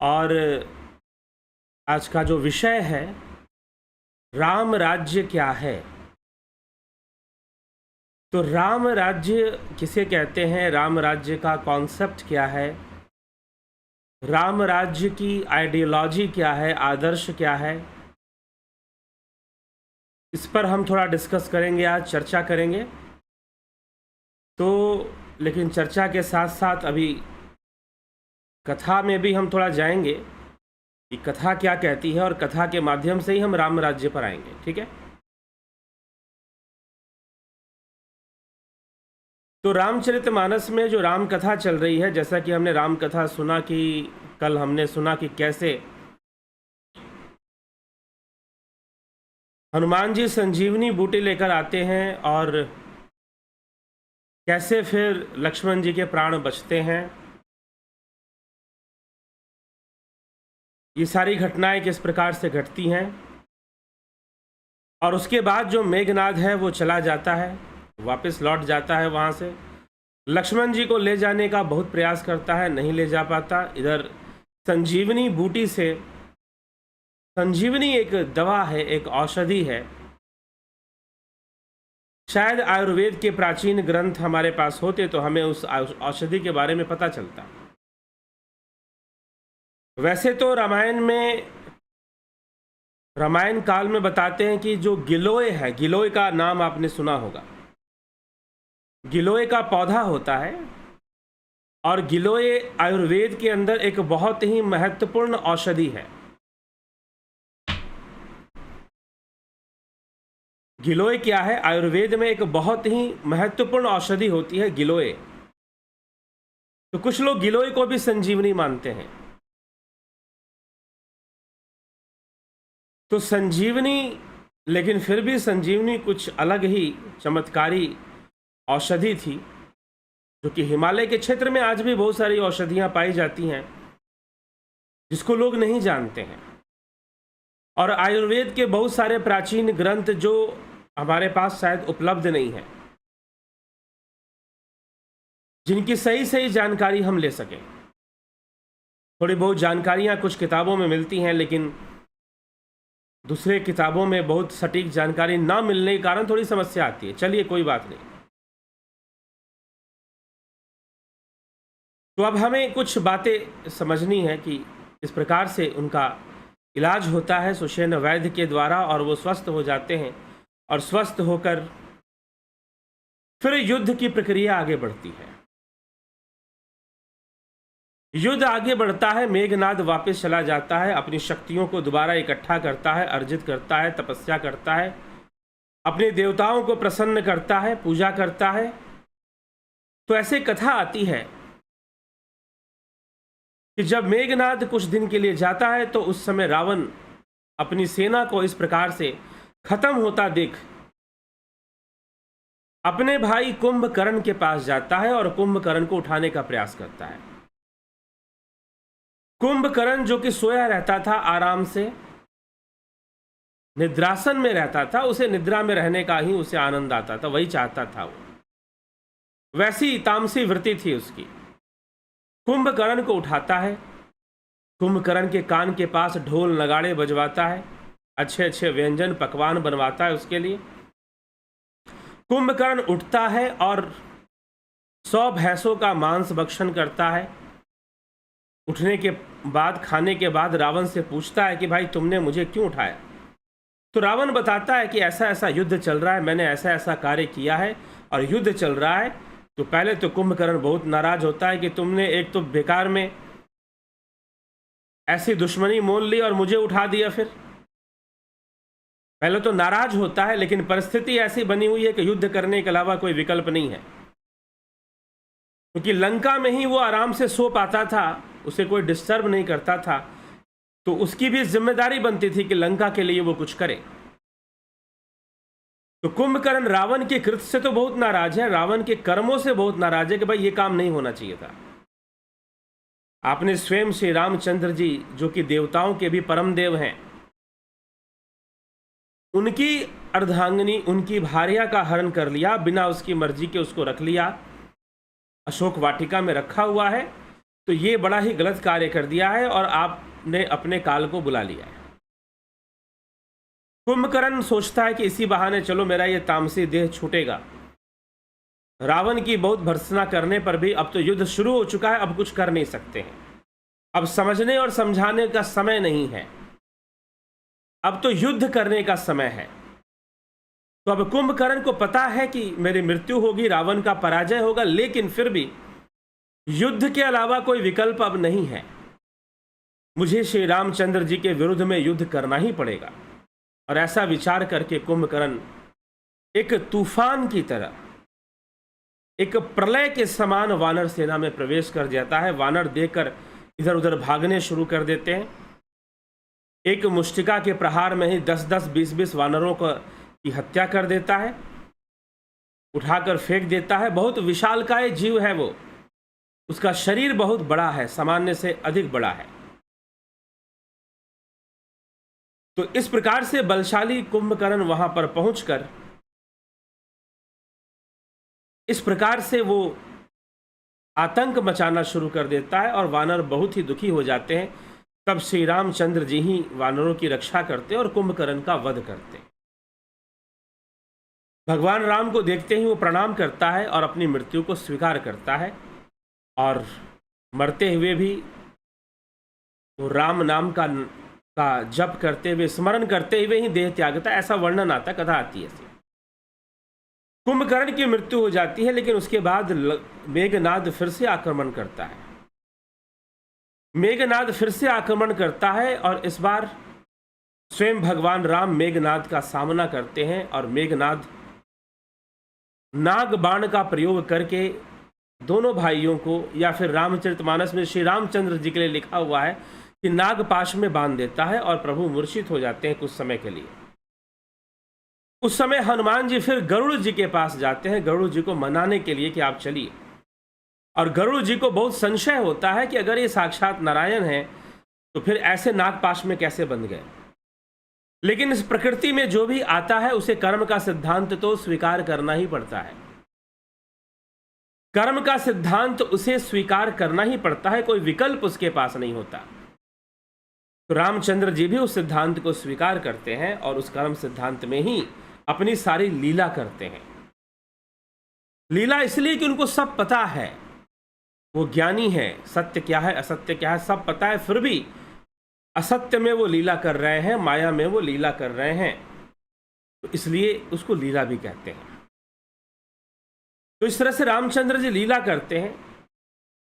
और आज का जो विषय है, राम राज्य क्या है। तो राम राज्य किसे कहते हैं, राम राज्य का कॉन्सेप्ट क्या है, राम राज्य की आइडियोलॉजी क्या है, आदर्श क्या है, इस पर हम थोड़ा डिस्कस करेंगे, आज चर्चा करेंगे। तो लेकिन चर्चा के साथ साथ अभी कथा में भी हम थोड़ा जाएंगे कि कथा क्या कहती है, और कथा के माध्यम से ही हम राम राज्य पर आएंगे। ठीक है। तो रामचरितमानस में जो राम कथा चल रही है, जैसा कि हमने राम कथा सुना कि कल हमने सुना कि कैसे हनुमान जी संजीवनी बूटी लेकर आते हैं और कैसे फिर लक्ष्मण जी के प्राण बचते हैं। ये सारी घटनाएं किस प्रकार से घटती हैं, और उसके बाद जो मेघनाद है वो चला जाता है, वापस लौट जाता है वहाँ से। लक्ष्मण जी को ले जाने का बहुत प्रयास करता है, नहीं ले जा पाता। इधर संजीवनी बूटी से, संजीवनी एक दवा है, एक औषधि है। शायद आयुर्वेद के प्राचीन ग्रंथ हमारे पास होते तो हमें उस औषधि के बारे में पता चलता। वैसे तो रामायण काल में बताते हैं कि जो गिलोय है, गिलोय का नाम आपने सुना होगा। गिलोय का पौधा होता है, और गिलोय आयुर्वेद के अंदर एक बहुत ही महत्वपूर्ण औषधि है। गिलोय क्या है, आयुर्वेद में एक बहुत ही महत्वपूर्ण औषधि होती है गिलोय। तो कुछ लोग गिलोय को भी संजीवनी मानते हैं। तो संजीवनी, लेकिन फिर भी संजीवनी कुछ अलग ही चमत्कारी औषधि थी, जो कि हिमालय के क्षेत्र में आज भी बहुत सारी औषधियां पाई जाती हैं जिसको लोग नहीं जानते हैं। और आयुर्वेद के बहुत सारे प्राचीन ग्रंथ जो हमारे पास शायद उपलब्ध नहीं है, जिनकी सही सही जानकारी हम ले सकें। थोड़ी बहुत जानकारियां कुछ किताबों में मिलती हैं, लेकिन दूसरे किताबों में बहुत सटीक जानकारी ना मिलने के कारण थोड़ी समस्या आती है। चलिए, कोई बात नहीं। तो अब हमें कुछ बातें समझनी है कि इस प्रकार से उनका इलाज होता है सुषेण वैद्य के द्वारा, और वो स्वस्थ हो जाते हैं, और स्वस्थ होकर फिर युद्ध की प्रक्रिया आगे बढ़ती है। युद्ध आगे बढ़ता है, मेघनाद वापस चला जाता है, अपनी शक्तियों को दोबारा इकट्ठा करता है, अर्जित करता है, तपस्या करता है, अपने देवताओं को प्रसन्न करता है, पूजा करता है। तो ऐसे कथा आती है कि जब मेघनाद कुछ दिन के लिए जाता है तो उस समय रावण अपनी सेना को इस प्रकार से खत्म होता देख अपने भाई कुंभकर्ण के पास जाता है और कुंभकर्ण को उठाने का प्रयास करता है। कुंभकर्ण जो कि सोया रहता था, आराम से निद्रासन में रहता था, उसे निद्रा में रहने का ही उसे आनंद आता था, वही चाहता था वो। वैसी तामसी वृत्ति थी उसकी। कुंभकर्ण को उठाता है, कुंभकर्ण के कान के पास ढोल नगाड़े बजवाता है, अच्छे अच्छे व्यंजन पकवान बनवाता है उसके लिए। कुंभकर्ण उठता है और 100 भैंसों का मांस भक्षण करता है। उठने के बाद, खाने के बाद रावण से पूछता है कि भाई तुमने मुझे क्यों उठाया। तो रावण बताता है कि ऐसा ऐसा युद्ध चल रहा है, मैंने ऐसा ऐसा कार्य किया है और युद्ध चल रहा है। तो पहले तो कुंभकर्ण बहुत नाराज होता है कि तुमने एक तो बेकार में ऐसी दुश्मनी मोल ली और मुझे उठा दिया। फिर पहले तो नाराज होता है, लेकिन परिस्थिति ऐसी बनी हुई है कि युद्ध करने के अलावा कोई विकल्प नहीं है, क्योंकि लंका में ही वो आराम से सो पाता था, उसे कोई डिस्टर्ब नहीं करता था। तो उसकी भी जिम्मेदारी बनती थी कि लंका के लिए वो कुछ करे। तो कुंभकर्ण रावण के कृत्य से तो बहुत नाराज है, रावण के कर्मों से बहुत नाराज है कि भाई ये काम नहीं होना चाहिए था। आपने स्वयं श्री रामचंद्र जी, जो कि देवताओं के भी परम देव हैं, उनकी अर्धांगिनी, उनकी भार्या का हरण कर लिया, बिना उसकी मर्जी के उसको रख लिया, अशोक वाटिका में रखा हुआ है। तो ये बड़ा ही गलत कार्य कर दिया है और आपने अपने काल को बुला लिया है। कुंभकर्ण सोचता है कि इसी बहाने चलो मेरा ये तामसी देह छूटेगा। रावण की बहुत भर्त्सना करने पर भी अब तो युद्ध शुरू हो चुका है, अब कुछ कर नहीं सकते हैं। अब समझने और समझाने का समय नहीं है, अब तो युद्ध करने का समय है। तो अब कुंभकर्ण को पता है कि मेरी मृत्यु होगी, रावण का पराजय होगा, लेकिन फिर भी युद्ध के अलावा कोई विकल्प अब नहीं है। मुझे श्री रामचंद्र जी के विरुद्ध में युद्ध करना ही पड़ेगा। और ऐसा विचार करके कुंभकर्ण एक तूफान की तरह, एक प्रलय के समान वानर सेना में प्रवेश कर जाता है। वानर देखकर इधर उधर भागने शुरू कर देते हैं। एक मुष्टिका के प्रहार में ही 10-10, 20-20 वानरों की हत्या कर देता है, उठाकर फेंक देता है। बहुत विशालकाय जीव है वो, उसका शरीर बहुत बड़ा है, सामान्य से अधिक बड़ा है। तो इस प्रकार से बलशाली कुंभकर्ण वहां पर पहुंचकर इस प्रकार से वो आतंक मचाना शुरू कर देता है और वानर बहुत ही दुखी हो जाते हैं। तब श्री रामचंद्र जी ही वानरों की रक्षा करते और कुंभकर्ण का वध करते। भगवान राम को देखते ही वो प्रणाम करता है और अपनी मृत्यु को स्वीकार करता है और मरते हुए भी वो राम नाम का जप करते हुए, स्मरण करते हुए ही देह त्यागता। ऐसा वर्णन आता, कथा आती है। कुंभकर्ण की मृत्यु हो जाती है, लेकिन उसके बाद मेघनाद फिर से आक्रमण करता है। मेघनाद फिर से आक्रमण करता है और इस बार स्वयं भगवान राम मेघनाद का सामना करते हैं और मेघनाद नाग बाण का प्रयोग करके दोनों भाइयों को, या फिर रामचरितमानस में श्री रामचंद्र जी के लिए लिखा हुआ है कि नागपाश में बांध देता है और प्रभु मूर्छित हो जाते हैं कुछ समय के लिए। उस समय हनुमान जी फिर गरुड़ जी के पास जाते हैं, गरुड़ जी को मनाने के लिए कि आप चलिए। और गरुड़ जी को बहुत संशय होता है कि अगर ये साक्षात नारायण हैं तो फिर ऐसे नागपाश में कैसे बंध गए। लेकिन इस प्रकृति में जो भी आता है उसे कर्म का सिद्धांत तो स्वीकार करना ही पड़ता है। कर्म का सिद्धांत उसे स्वीकार करना ही पड़ता है, कोई विकल्प उसके पास नहीं होता। तो रामचंद्र जी भी उस सिद्धांत को स्वीकार करते हैं और उस कर्म सिद्धांत में ही अपनी सारी लीला करते हैं। लीला इसलिए कि उनको सब पता है, वो ज्ञानी है, सत्य क्या है असत्य क्या है सब पता है, फिर भी असत्य में वो लीला कर रहे हैं, माया में वो लीला कर रहे हैं, तो इसलिए उसको लीला भी कहते हैं। तो इस तरह से रामचंद्र जी लीला करते हैं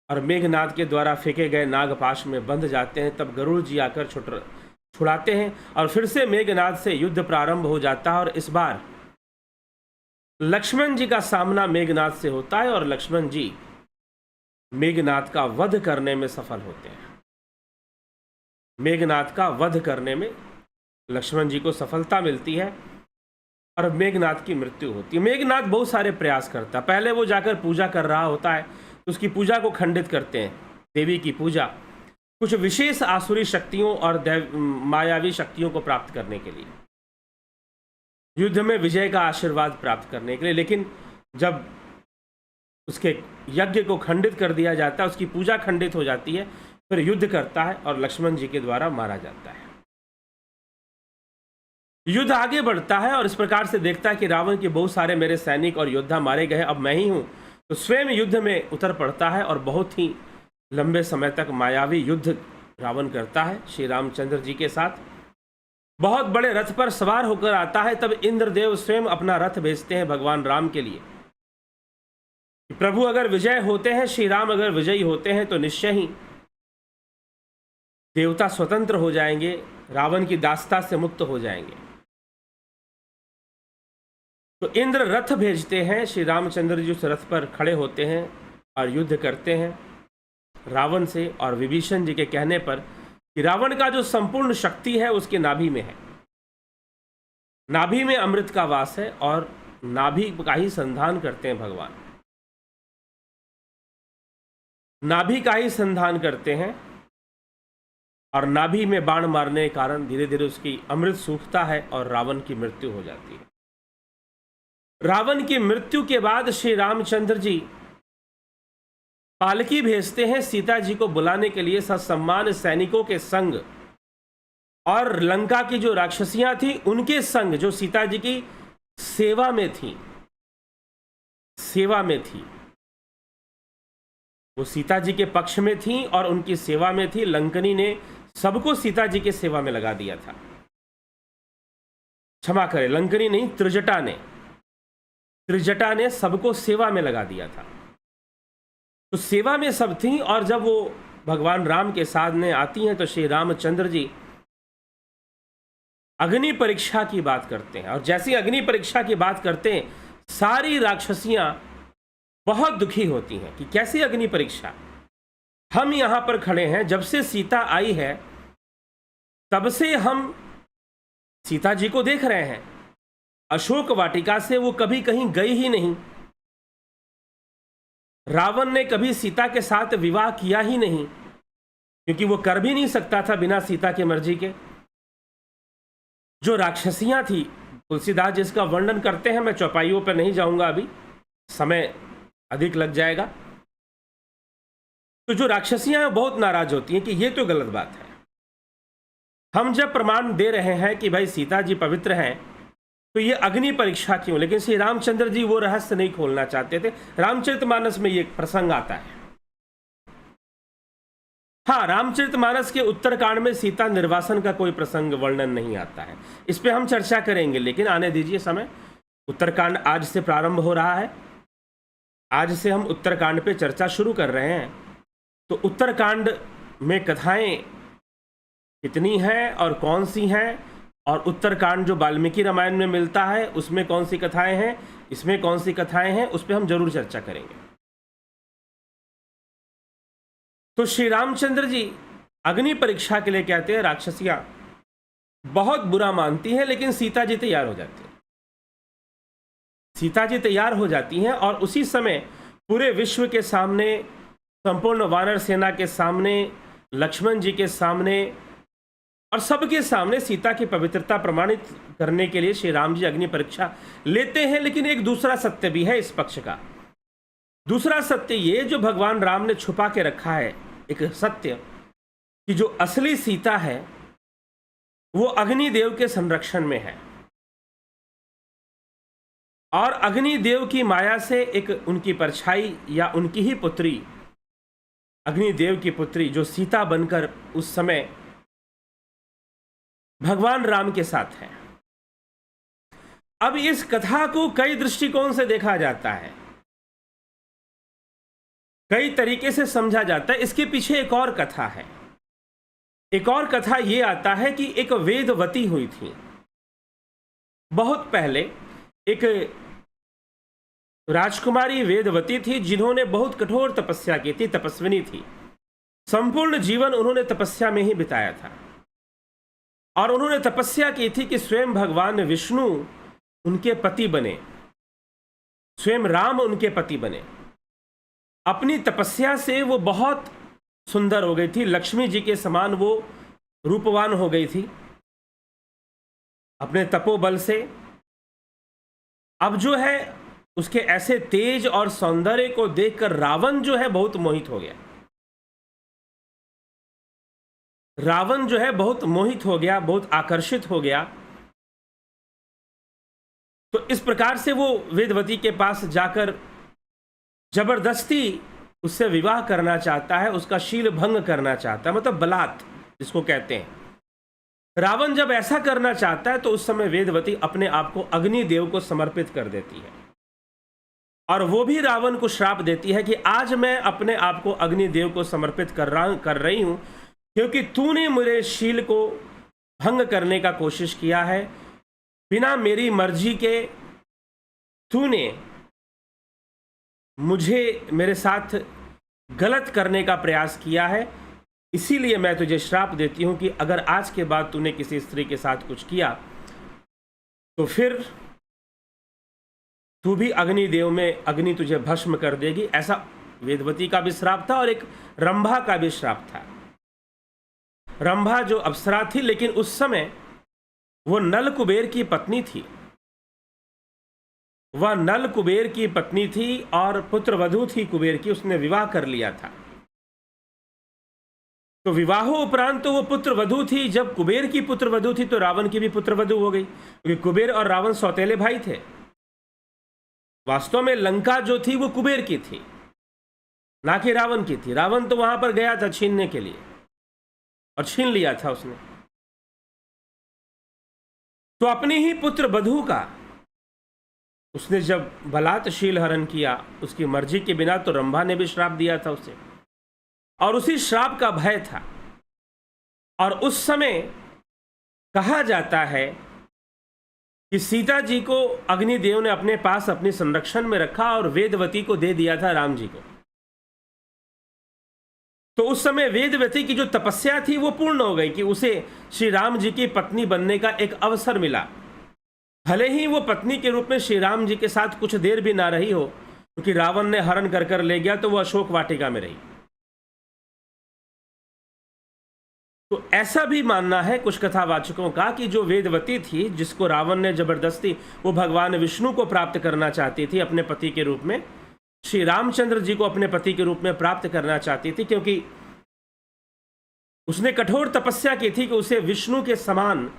और मेघनाद के द्वारा फेंके गए नागपाश में बंध जाते हैं। तब गरुड़ जी आकर छुड़ाते हैं और फिर से मेघनाद से युद्ध प्रारंभ हो जाता है। और इस बार लक्ष्मण जी का सामना मेघनाद से होता है और लक्ष्मण जी मेघनाद का वध करने में सफल होते हैं। मेघनाद का वध करने में लक्ष्मण जी को सफलता मिलती है और मेघनाद की मृत्यु होती है। मेघनाद बहुत सारे प्रयास करता है। पहले वो जाकर पूजा कर रहा होता है तो उसकी पूजा को खंडित करते हैं, देवी की पूजा, कुछ विशेष आसुरी शक्तियों और मायावी शक्तियों को प्राप्त करने के लिए, युद्ध में विजय का आशीर्वाद प्राप्त करने के लिए। लेकिन जब उसके यज्ञ को खंडित कर दिया जाता है, उसकी पूजा खंडित हो जाती है, फिर युद्ध करता है और लक्ष्मण जी के द्वारा मारा जाता है। युद्ध आगे बढ़ता है और इस प्रकार से देखता है कि रावण के बहुत सारे मेरे सैनिक और योद्धा मारे गए, अब मैं ही हूं, तो स्वयं युद्ध में उतर पड़ता है और बहुत ही लंबे समय तक मायावी युद्ध रावण करता है श्री रामचंद्र जी के साथ। बहुत बड़े रथ पर सवार होकर आता है। तब इंद्रदेव स्वयं अपना रथ भेजते हैं भगवान राम के लिए। प्रभु अगर विजय होते हैं, श्री राम अगर विजयी होते हैं, तो निश्चय ही देवता स्वतंत्र हो जाएंगे, रावण की दासता से मुक्त हो जाएंगे। तो इंद्र रथ भेजते हैं, श्री रामचंद्र जी उस रथ पर खड़े होते हैं और युद्ध करते हैं रावण से। और विभीषण जी के कहने पर कि रावण का जो संपूर्ण शक्ति है उसके नाभि में है, नाभि में अमृत का वास है और नाभि का ही संधान करते हैं भगवान, नाभि का ही संधान करते हैं। और नाभि में बाण मारने के कारण धीरे धीरे उसकी अमृत सूखता है और रावण की मृत्यु हो जाती है। रावण की मृत्यु के बाद श्री रामचंद्र जी पालकी भेजते हैं सीता जी को बुलाने के लिए ससम्मान सैनिकों के संग, और लंका की जो राक्षसियां थी उनके संग, जो सीता जी की सेवा में थी, वो सीता जी के पक्ष में थी और उनकी सेवा में थी। लंकनी ने सबको सीता जी की सेवा में लगा दिया था। क्षमा करें, लंकनी नहीं, त्रिजटा ने सबको सेवा में लगा दिया था। तो सेवा में सब थी, और जब वो भगवान राम के सामने आती हैं तो श्री रामचंद्र जी अग्नि परीक्षा की बात करते हैं। और जैसी अग्नि परीक्षा की बात करते हैं, सारी राक्षसियां बहुत दुखी होती हैं कि कैसी अग्नि परीक्षा। हम यहां पर खड़े हैं, जब से सीता आई है तब से हम सीता जी को देख रहे हैं। अशोक वाटिका से वो कभी कहीं गई ही नहीं। रावण ने कभी सीता के साथ विवाह किया ही नहीं, क्योंकि वो कर भी नहीं सकता था बिना सीता की मर्जी के। जो राक्षसियां थी, तुलसीदास जिसका वर्णन करते हैं, मैं चौपाइयों पर नहीं जाऊंगा, अभी समय अधिक लग जाएगा। तो जो राक्षसियां बहुत नाराज होती हैं कि ये तो गलत बात है। हम जब प्रमाण दे रहे हैं कि भाई सीता जी पवित्र हैं, तो ये अग्नि परीक्षा क्यों? लेकिन श्री रामचंद्र जी वो रहस्य नहीं खोलना चाहते थे। रामचरितमानस में ये प्रसंग आता है। हाँ, रामचरितमानस के उत्तरकांड में सीता निर्वासन का कोई प्रसंग वर्णन नहीं आता है। इस पे हम चर्चा करेंगे, लेकिन आने दीजिए समय। उत्तरकांड आज से प्रारंभ हो रहा है। आज से हम उत्तरकांड पे चर्चा शुरू कर रहे हैं। तो उत्तरकांड में कथाएं कितनी हैं और कौन सी हैं, और उत्तरकांड जो वाल्मीकि रामायण में मिलता है उसमें कौन सी कथाएं हैं, इसमें कौन सी कथाएं हैं, उस पर हम जरूर चर्चा करेंगे। तो श्री रामचंद्र जी अग्नि परीक्षा के लिए कहते हैं। राक्षसियां बहुत बुरा मानती हैं, लेकिन सीता जी तैयार हो जाती हैं। सीता जी तैयार हो जाती हैं, और उसी समय पूरे विश्व के सामने, संपूर्ण वानर सेना के सामने, लक्ष्मण जी के सामने और सबके सामने सीता की पवित्रता प्रमाणित करने के लिए श्री राम जी अग्नि परीक्षा लेते हैं। लेकिन एक दूसरा सत्य भी है इस पक्ष का। दूसरा सत्य ये, जो भगवान राम ने छुपा के रखा है, एक सत्य कि जो असली सीता है वो अग्निदेव के संरक्षण में है, और अग्निदेव की माया से एक उनकी परछाई या उनकी ही पुत्री, अग्निदेव की पुत्री जो सीता बनकर उस समय भगवान राम के साथ है। अब इस कथा को कई दृष्टिकोण से देखा जाता है, कई तरीके से समझा जाता है। इसके पीछे एक और कथा है। एक और कथा यह आता है कि एक वेदवती हुई थी बहुत पहले। एक राजकुमारी वेदवती थी जिन्होंने बहुत कठोर तपस्या की थी, तपस्विनी थी। संपूर्ण जीवन उन्होंने तपस्या में ही बिताया था, और उन्होंने तपस्या की थी कि स्वयं भगवान विष्णु उनके पति बने, स्वयं राम उनके पति बने। अपनी तपस्या से वो बहुत सुंदर हो गई थी, लक्ष्मी जी के समान वो रूपवान हो गई थी अपने तपोबल से। अब जो है उसके ऐसे तेज और सौंदर्य को देखकर रावण जो है बहुत मोहित हो गया। रावण जो है बहुत मोहित हो गया, बहुत आकर्षित हो गया। तो इस प्रकार से वो वेदवती के पास जाकर जबरदस्ती उससे विवाह करना चाहता है, उसका शील भंग करना चाहता है, मतलब बलात् जिसको कहते हैं। रावण जब ऐसा करना चाहता है तो उस समय वेदवती अपने आप को अग्निदेव को समर्पित कर देती है, और वो भी रावण को श्राप देती है कि आज मैं अपने आप को अग्निदेव को समर्पित कर रही हूं, क्योंकि तूने मेरे शील को भंग करने का कोशिश किया है, बिना मेरी मर्जी के तूने मुझे मेरे साथ गलत करने का प्रयास किया है। इसीलिए मैं तुझे श्राप देती हूं कि अगर आज के बाद तूने किसी स्त्री के साथ कुछ किया तो फिर तू भी अग्निदेव में अग्नि तुझे भस्म कर देगी। ऐसा वेदवती का भी श्राप था, और एक रंभा का भी श्राप था। रंभा जो अप्सरा थी, लेकिन उस समय वो नल कुबेर की पत्नी थी, वह नल कुबेर की पत्नी थी और पुत्रवधू थी कुबेर की, उसने विवाह कर लिया था। तो विवाह उपरांत तो वो पुत्रवधू थी। जब कुबेर की पुत्रवधू थी तो रावण की भी पुत्रवधू हो गई, क्योंकि कुबेर और रावण सौतेले भाई थे। वास्तव में लंका जो थी वो कुबेर की थी, ना कि रावण की थी। रावण तो वहां पर गया था छीनने के लिए और छीन लिया था उसने। तो अपनी ही पुत्र वधू का उसने जब बलात्शील हरण किया, उसकी मर्जी के बिना, तो रंभा ने भी श्राप दिया था उसे, और उसी श्राप का भय था। और उस समय कहा जाता है कि सीता जी को अग्निदेव ने अपने पास अपनी संरक्षण में रखा और वेदवती को दे दिया था राम जी को। तो उस समय वेदवती की जो तपस्या थी वो पूर्ण हो गई कि उसे श्री राम जी की पत्नी बनने का एक अवसर मिला। भले ही वो पत्नी के रूप में श्री राम जी के साथ कुछ देर भी ना रही हो, क्योंकि रावण ने हरण कर कर ले गया, तो वो अशोक वाटिका में रही। तो ऐसा भी मानना है कुछ कथावाचकों का कि जो वेदवती थी, जिसको रावण ने जबरदस्ती, वो भगवान विष्णु को प्राप्त करना चाहती थी अपने पति के रूप में, श्री रामचंद्र जी को अपने पति के रूप में प्राप्त करना चाहती थी, क्योंकि उसने कठोर तपस्या की थी कि उसे विष्णु के समान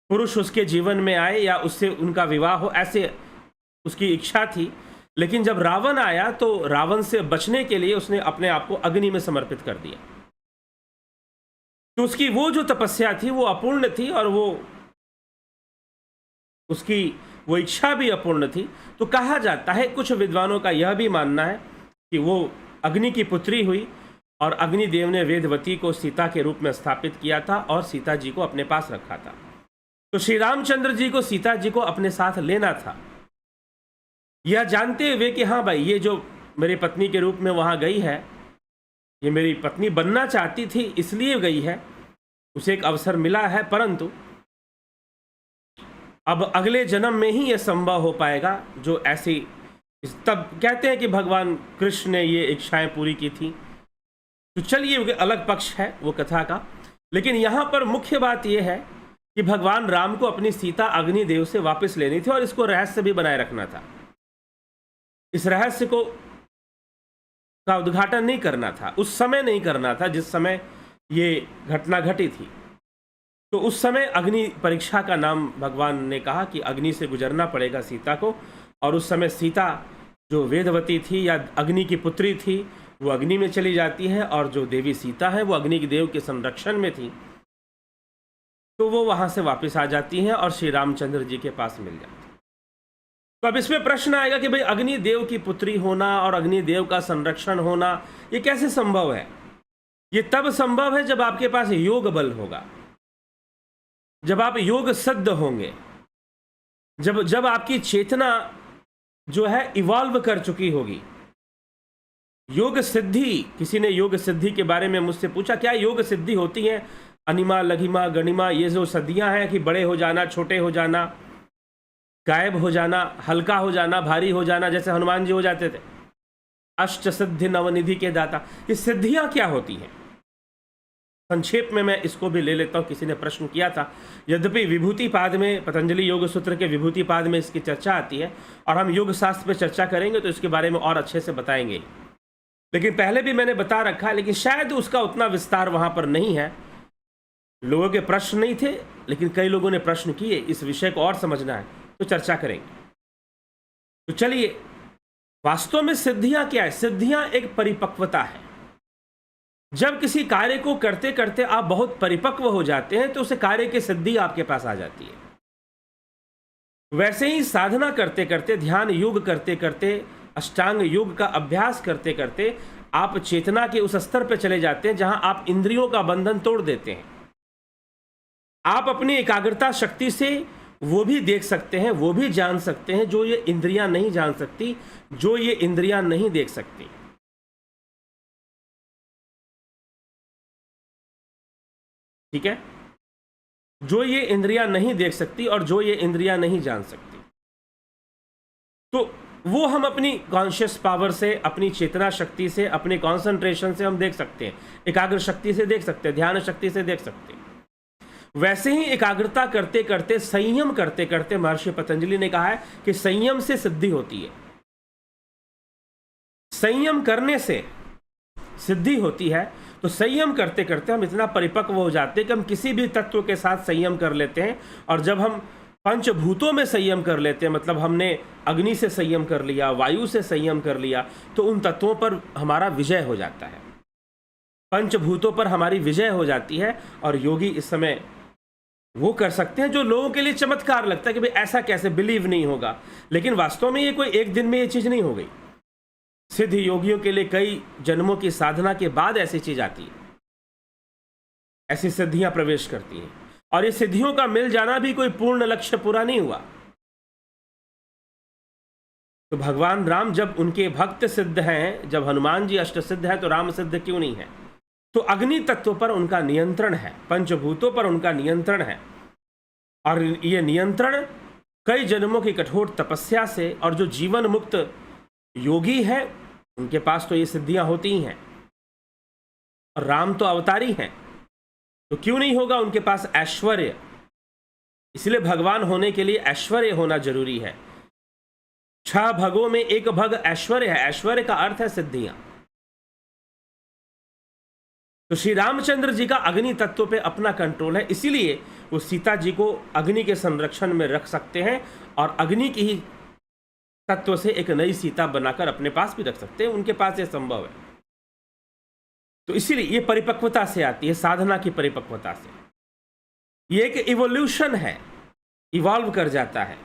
पुरुष उसके जीवन में आए या उससे उनका विवाह हो, ऐसे उसकी इच्छा थी। लेकिन जब रावण आया तो रावण से बचने के लिए उसने अपने आप को अग्नि में समर्पित कर दिया। तो उसकी वो जो तपस्या थी वो अपूर्ण थी, और वो उसकी वो इच्छा भी अपूर्ण थी। तो कहा जाता है, कुछ विद्वानों का यह भी मानना है कि वो अग्नि की पुत्री हुई और अग्निदेव ने वेदवती को सीता के रूप में स्थापित किया था और सीता जी को अपने पास रखा था। तो श्री रामचंद्र जी को सीता जी को अपने साथ लेना था, यह जानते हुए कि हाँ भाई, ये जो मेरी पत्नी के रूप में वहाँ गई है, ये मेरी पत्नी बनना चाहती थी इसलिए गई है, उसे एक अवसर मिला है, परंतु अब अगले जन्म में ही यह संभव हो पाएगा। जो ऐसी, तब कहते हैं कि भगवान कृष्ण ने ये इच्छाएं पूरी की थी। तो चलिए, अलग पक्ष है वो कथा का। लेकिन यहाँ पर मुख्य बात यह है कि भगवान राम को अपनी सीता अग्निदेव से वापस लेनी थी, और इसको रहस्य भी बनाए रखना था। इस रहस्य को का उद्घाटन नहीं करना था, उस समय नहीं करना था जिस समय ये घटना घटी थी। तो उस समय अग्नि परीक्षा का नाम भगवान ने कहा कि अग्नि से गुजरना पड़ेगा सीता को। और उस समय सीता जो वेदवती थी या अग्नि की पुत्री थी, वो अग्नि में चली जाती है, और जो देवी सीता है वो अग्नि देव के संरक्षण में थी, तो वो वहां से वापस आ जाती हैं और श्री रामचंद्र जी के पास मिल जाती है। तो अब इसमें प्रश्न आएगा कि भाई, अग्निदेव की पुत्री होना और अग्निदेव का संरक्षण होना ये कैसे संभव है? ये तब संभव है जब आपके पास योग बल होगा, जब आप योग सिद्ध होंगे, जब आपकी चेतना जो है इवॉल्व कर चुकी होगी। योग सिद्धि, किसी ने योग सिद्धि के बारे में मुझसे पूछा, क्या योग सिद्धि होती है? अनिमा, लघिमा, गणिमा, ये जो सदियां हैं कि बड़े हो जाना, छोटे हो जाना, गायब हो जाना, हल्का हो जाना, भारी हो जाना, जैसे हनुमान जी हो जाते थे। अष्ट सिद्धि नवनिधि के दाता, ये सिद्धियां क्या होती हैं? संक्षेप में मैं इसको भी ले लेता हूं। किसी ने प्रश्न किया था, यद्यपि विभूति पाद में, पतंजलि योग सूत्र के विभूति पाद में इसकी चर्चा आती है, और हम योग शास्त्र पर चर्चा करेंगे तो इसके बारे में और अच्छे से बताएंगे। लेकिन पहले भी मैंने बता रखा है, लेकिन शायद उसका उतना विस्तार वहां पर नहीं है। लोगों के प्रश्न नहीं थे, लेकिन कई लोगों ने प्रश्न किए, इस विषय को और समझना है तो चर्चा करेंगे। तो चलिए, वास्तव में सिद्धियां क्या है? सिद्धियां एक परिपक्वता है। जब किसी कार्य को करते करते आप बहुत परिपक्व हो जाते हैं तो उस कार्य की सिद्धि आपके पास आ जाती है। वैसे ही साधना करते करते, ध्यान योग करते करते, अष्टांग योग का अभ्यास करते करते आप चेतना के उस स्तर पर चले जाते हैं जहां आप इंद्रियों का बंधन तोड़ देते हैं। आप अपनी एकाग्रता शक्ति से वो भी देख सकते हैं, वो भी जान सकते हैं जो ये इंद्रियां नहीं जान सकती, जो ये इंद्रियां नहीं देख सकती। ठीक है? जो ये इंद्रियां नहीं देख सकती और जो ये इंद्रियां नहीं जान सकती, तो वो हम अपनी कॉन्शियस पावर से, अपनी चेतना शक्ति से, अपने कॉन्सेंट्रेशन से हम देख सकते हैं, एकाग्र शक्ति से देख सकते हैं, ध्यान शक्ति से देख सकते हैं। वैसे ही एकाग्रता करते करते, संयम करते करते, महर्षि पतंजलि ने कहा है कि संयम से सिद्धि होती है। संयम करने से सिद्धि होती है। तो संयम करते करते हम इतना परिपक्व हो जाते हैं कि हम किसी भी तत्व के साथ संयम कर लेते हैं। और जब हम पंचभूतों में संयम कर लेते हैं, मतलब हमने अग्नि से संयम कर लिया, वायु से संयम कर लिया, तो उन तत्वों पर हमारा विजय हो जाता है, पंचभूतों पर हमारी विजय हो जाती है। और योगी इस समय वो कर सकते हैं जो लोगों के लिए चमत्कार लगता है कि भाई ऐसा कैसे, बिलीव नहीं होगा। लेकिन वास्तव में ये कोई एक दिन में ये चीज़ नहीं हो गई। सिद्ध योगियों के लिए कई जन्मों की साधना के बाद ऐसी चीज आती है, ऐसी सिद्धियां प्रवेश करती हैं। और ये सिद्धियों का मिल जाना भी कोई पूर्ण लक्ष्य पूरा नहीं हुआ। तो भगवान राम जब उनके भक्त सिद्ध हैं, जब हनुमान जी अष्ट सिद्ध हैं, तो राम सिद्ध क्यों नहीं है? तो अग्नि तत्व पर उनका नियंत्रण है, पंचभूतों पर उनका नियंत्रण है। और ये नियंत्रण कई जन्मों की कठोर तपस्या से, और जो जीवन मुक्त योगी है उनके पास तो ये सिद्धियां होती ही हैं। और राम तो अवतारी हैं, तो क्यों नहीं होगा उनके पास ऐश्वर्य? इसलिए भगवान होने के लिए ऐश्वर्य होना जरूरी है। 6 भगों में एक भग ऐश्वर्य है। ऐश्वर्य का अर्थ है सिद्धियां। तो श्री रामचंद्र जी का अग्नि तत्व पे अपना कंट्रोल है, इसीलिए वो सीता जी को अग्नि के संरक्षण में रख सकते हैं और अग्नि की ही तत्व से एक नई सीता बनाकर अपने पास भी रख सकते हैं। उनके पास ये संभव है। तो इसीलिए ये परिपक्वता से आती है, साधना की परिपक्वता से। ये एक इवोल्यूशन है, इवॉल्व कर जाता है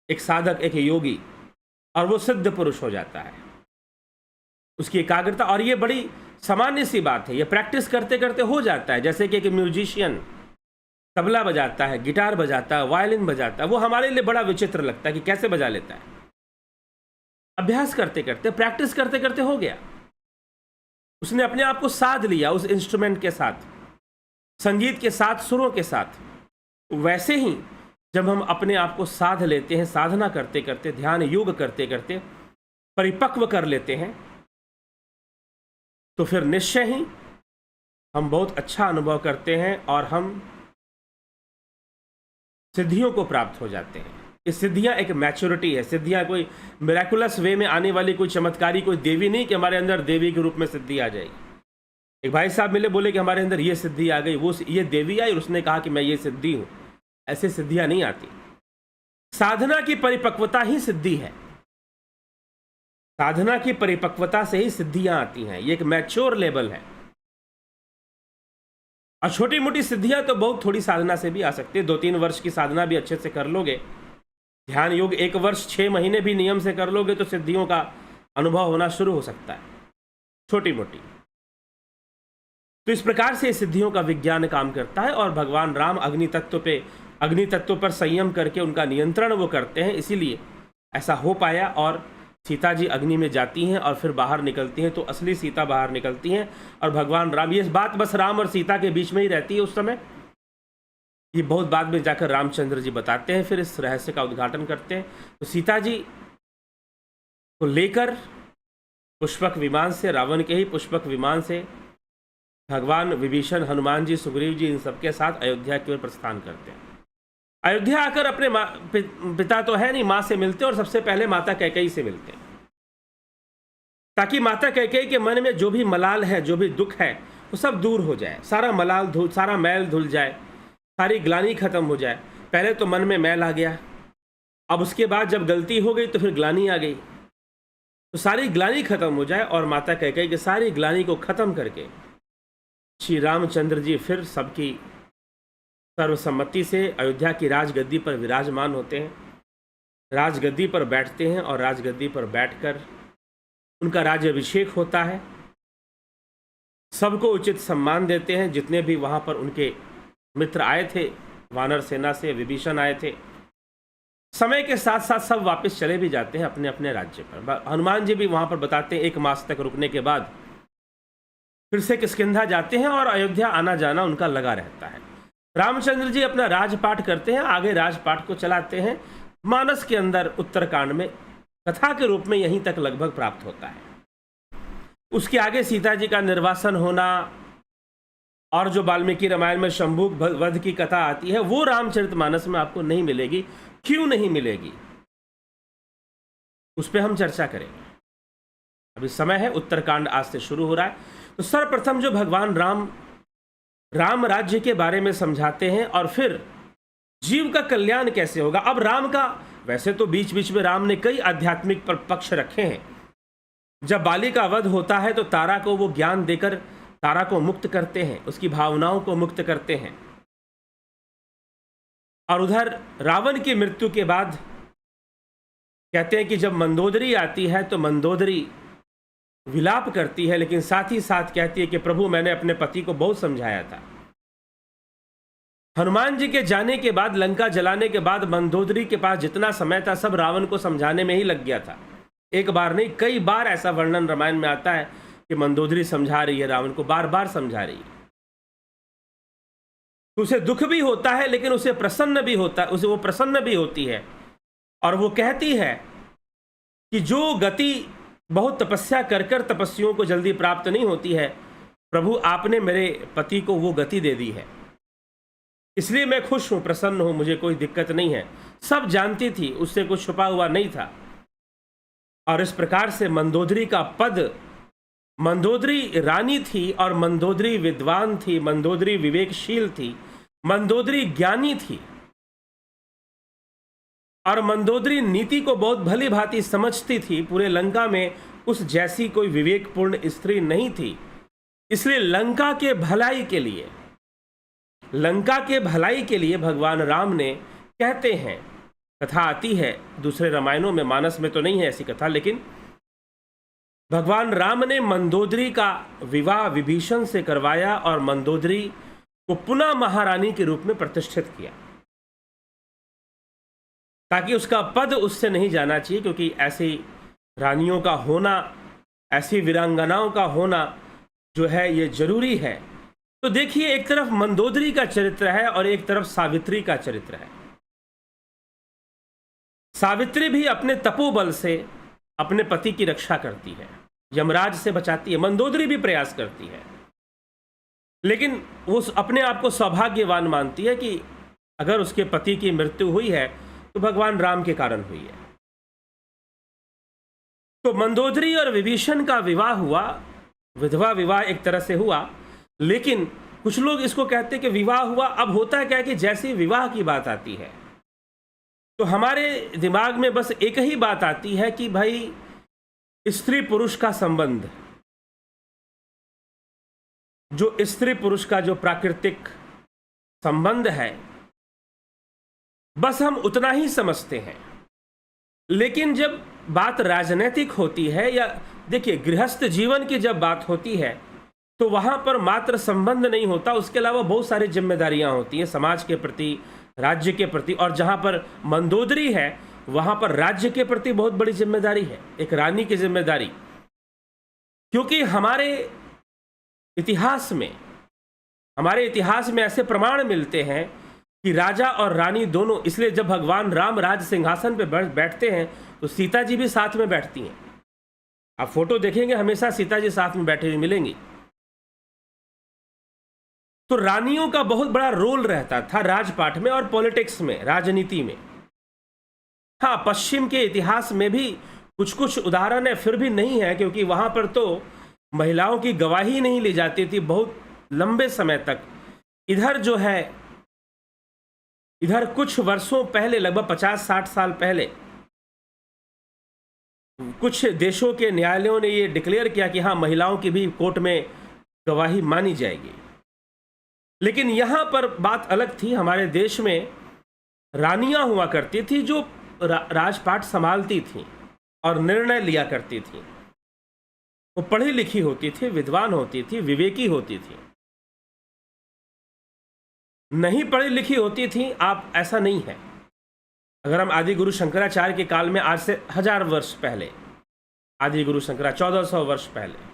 एक साधक, एक योगी, और वो सिद्ध पुरुष हो जाता है। उसकी एकाग्रता, और ये बड़ी सामान्य सी बात है, ये प्रैक्टिस करते करते हो जाता है। जैसे कि एक म्यूजिशियन तबला बजाता है, गिटार बजाता है, वायलिन बजाता है, वो हमारे लिए बड़ा विचित्र लगता है कि कैसे बजा लेता है। अभ्यास करते करते, प्रैक्टिस करते करते हो गया, उसने अपने आप को साध लिया उस इंस्ट्रूमेंट के साथ, संगीत के साथ, सुरों के साथ। वैसे ही जब हम अपने आप को साध लेते हैं, साधना करते करते, ध्यान योग करते करते परिपक्व कर लेते हैं, तो फिर निश्चय ही हम बहुत अच्छा अनुभव करते हैं और हम सिद्धियों को प्राप्त हो जाते हैं। ये सिद्धियां एक मैच्योरिटी है। सिद्धियां कोई मिराकुलस वे में आने वाली कोई चमत्कारी कोई देवी नहीं कि हमारे अंदर देवी के रूप में सिद्धि आ जाएगी। एक भाई साहब मिले, बोले कि हमारे अंदर ये सिद्धि आ गई, वो ये देवी आई और उसने कहा कि मैं ये सिद्धि हूं। ऐसे सिद्धियां नहीं आती। साधना की परिपक्वता ही सिद्धि है। साधना की परिपक्वता से ही सिद्धियां आती हैं। ये एक मैच्योर लेवल है। और छोटी मोटी सिद्धियां तो बहुत थोड़ी साधना से भी आ सकती है। 2-3 वर्ष की साधना भी अच्छे से कर लोगे, ध्यान योग 1 वर्ष 6 महीने भी नियम से कर लोगे, तो सिद्धियों का अनुभव होना शुरू हो सकता है, छोटी मोटी। तो इस प्रकार से सिद्धियों का विज्ञान काम करता है। और भगवान राम अग्नि तत्व पर संयम करके उनका नियंत्रण वो करते हैं, इसीलिए ऐसा हो पाया। और सीता जी अग्नि में जाती हैं और फिर बाहर निकलती हैं, तो असली सीता बाहर निकलती हैं। और भगवान राम, ये बात बस राम और सीता के बीच में ही रहती है उस समय। ये बहुत बाद में जाकर रामचंद्र जी बताते हैं, फिर इस रहस्य का उद्घाटन करते हैं। तो सीता जी को लेकर पुष्पक विमान से, रावण के ही पुष्पक विमान से भगवान विभीषण, हनुमान जी, सुग्रीव जी, इन सबके साथ अयोध्या की ओर प्रस्थान करते हैं। अयोध्या आकर अपने पिता तो है नहीं, माँ से मिलते और सबसे पहले माता कैकेयी से मिलते हैं, ताकि माता कैकेयी के मन में जो भी मलाल है, जो भी दुख है, वो सब दूर हो जाए, सारा मलाल सारा मैल धुल जाए, सारी ग्लानि खत्म हो जाए। पहले तो मन में मैल आ गया, अब उसके बाद जब गलती हो गई तो फिर ग्लानि आ गई, तो सारी ग्लानि खत्म हो जाए। और माता कैकेयी की सारी ग्लानि को खत्म करके श्री रामचंद्र जी फिर सबकी सर्वसम्मति से अयोध्या की राजगद्दी पर विराजमान होते हैं, राजगद्दी पर बैठते हैं और राजगद्दी पर बैठकर उनका राज्याभिषेक होता है। सबको उचित सम्मान देते हैं। जितने भी वहाँ पर उनके मित्र आए थे, वानर सेना से विभीषण आए थे, समय के साथ साथ सब वापस चले भी जाते हैं अपने अपने राज्य पर। हनुमान जी भी वहाँ पर बताते हैं 1 मास तक रुकने के बाद फिर से किष्किंधा जाते हैं और अयोध्या आना जाना उनका लगा रहता है। रामचंद्र जी अपना राजपाठ करते हैं, आगे राजपाठ को चलाते हैं। मानस के अंदर उत्तरकांड में कथा के रूप में यहीं तक लगभग प्राप्त होता है। उसके आगे सीता जी का निर्वासन होना, और जो वाल्मीकि रामायण में शंभू वध की कथा आती है वो रामचरितमानस में आपको नहीं मिलेगी। क्यों नहीं मिलेगी, उस पर हम चर्चा करेंगे। अभी समय है, उत्तरकांड आज से शुरू हो रहा है। तो सर्वप्रथम जो भगवान राम राज्य के बारे में समझाते हैं और फिर जीव का कल्याण कैसे होगा। अब राम का, वैसे तो बीच बीच में राम ने कई आध्यात्मिक पक्ष रखे हैं। जब बाली का वध होता है तो तारा को वो ज्ञान देकर तारा को मुक्त करते हैं, उसकी भावनाओं को मुक्त करते हैं। और उधर रावण की मृत्यु के बाद कहते हैं कि जब मंदोदरी आती है तो मंदोदरी विलाप करती है, लेकिन साथ ही साथ कहती है कि प्रभु मैंने अपने पति को बहुत समझाया था। हनुमान जी के जाने के बाद, लंका जलाने के बाद मंदोदरी के पास जितना समय था सब रावण को समझाने में ही लग गया था। एक बार नहीं, कई बार ऐसा वर्णन रामायण में आता है कि मंदोदरी समझा रही है रावण को, बार बार समझा रही है। तो उसे दुख भी होता है लेकिन उसे प्रसन्न भी होता है, उसे वो प्रसन्न भी होती है। और वो कहती है कि जो गति बहुत तपस्या कर कर तपस्वियों को जल्दी प्राप्त नहीं होती है, प्रभु आपने मेरे पति को वो गति दे दी है, इसलिए मैं खुश हूं, प्रसन्न हूं, मुझे कोई दिक्कत नहीं है। सब जानती थी, उससे कुछ छुपा हुआ नहीं था। और इस प्रकार से मंदोदरी का पद, मंदोदरी रानी थी और मंदोदरी विद्वान थी, मंदोदरी विवेकशील थी, मंदोदरी ज्ञानी थी और मंदोदरी नीति को बहुत भली भांति समझती थी। पूरे लंका में उस जैसी कोई विवेकपूर्ण स्त्री नहीं थी। इसलिए लंका के भलाई के लिए भगवान राम ने, कहते हैं, कथा आती है दूसरे रामायणों में, मानस में तो नहीं है ऐसी कथा, लेकिन भगवान राम ने मंदोदरी का विवाह विभीषण से करवाया और मंदोदरी को पुनः महारानी के रूप में प्रतिष्ठित किया, ताकि उसका पद उससे नहीं जाना चाहिए। क्योंकि ऐसी रानियों का होना, ऐसी वीरांगनाओं का होना जो है ये जरूरी है। तो देखिए, एक तरफ मंदोदरी का चरित्र है और एक तरफ सावित्री का चरित्र है। सावित्री भी अपने तपोबल से अपने पति की रक्षा करती है, यमराज से बचाती है। मंदोदरी भी प्रयास करती है, लेकिन वो अपने आप को सौभाग्यवान मानती है कि अगर उसके पति की मृत्यु हुई है तो भगवान राम के कारण हुई है। तो मंदोदरी और विभीषण का विवाह हुआ, विधवा विवाह एक तरह से हुआ। लेकिन कुछ लोग इसको कहते हैं कि विवाह हुआ। अब होता क्या है कि जैसे विवाह की बात आती है तो हमारे दिमाग में बस एक ही बात आती है कि भाई स्त्री पुरुष का संबंध, जो स्त्री पुरुष का जो प्राकृतिक संबंध है, बस हम उतना ही समझते हैं। लेकिन जब बात राजनीतिक होती है, या देखिए गृहस्थ जीवन की जब बात होती है, तो वहां पर मात्र संबंध नहीं होता, उसके अलावा बहुत सारी जिम्मेदारियां होती हैं समाज के प्रति, राज्य के प्रति। और जहां पर मंदोदरी है वहां पर राज्य के प्रति बहुत बड़ी जिम्मेदारी है, एक रानी की जिम्मेदारी। क्योंकि हमारे इतिहास में ऐसे प्रमाण मिलते हैं कि राजा और रानी दोनों, इसलिए जब भगवान राम राज सिंहासन पर बैठते हैं तो सीता जी भी साथ में बैठती हैं। आप फोटो देखेंगे हमेशा सीता जी साथ में बैठे हुए मिलेंगी। तो रानियों का बहुत बड़ा रोल रहता था राजपाट में और पॉलिटिक्स में, राजनीति में। हाँ, पश्चिम के इतिहास में भी कुछ कुछ उदाहरण है, फिर भी नहीं है, क्योंकि वहां पर तो महिलाओं की गवाही नहीं ली जाती थी बहुत लंबे समय तक। इधर जो है, इधर कुछ वर्षों पहले, लगभग 50-60 साल पहले, कुछ देशों के न्यायालयों ने ये डिक्लेयर किया कि हाँ, महिलाओं की भी कोर्ट में गवाही मानी जाएगी। लेकिन यहां पर बात अलग थी। हमारे देश में रानियां हुआ करती थी जो राजपाट संभालती थी और निर्णय लिया करती थी। वो पढ़ी लिखी होती थी, विद्वान होती थी, विवेकी होती थी। नहीं पढ़ी लिखी होती थी आप, ऐसा नहीं है। अगर हम आदि गुरु शंकराचार्य के काल में, आज से 1000 वर्ष पहले, आदि गुरु शंकरा 1400 वर्ष पहले,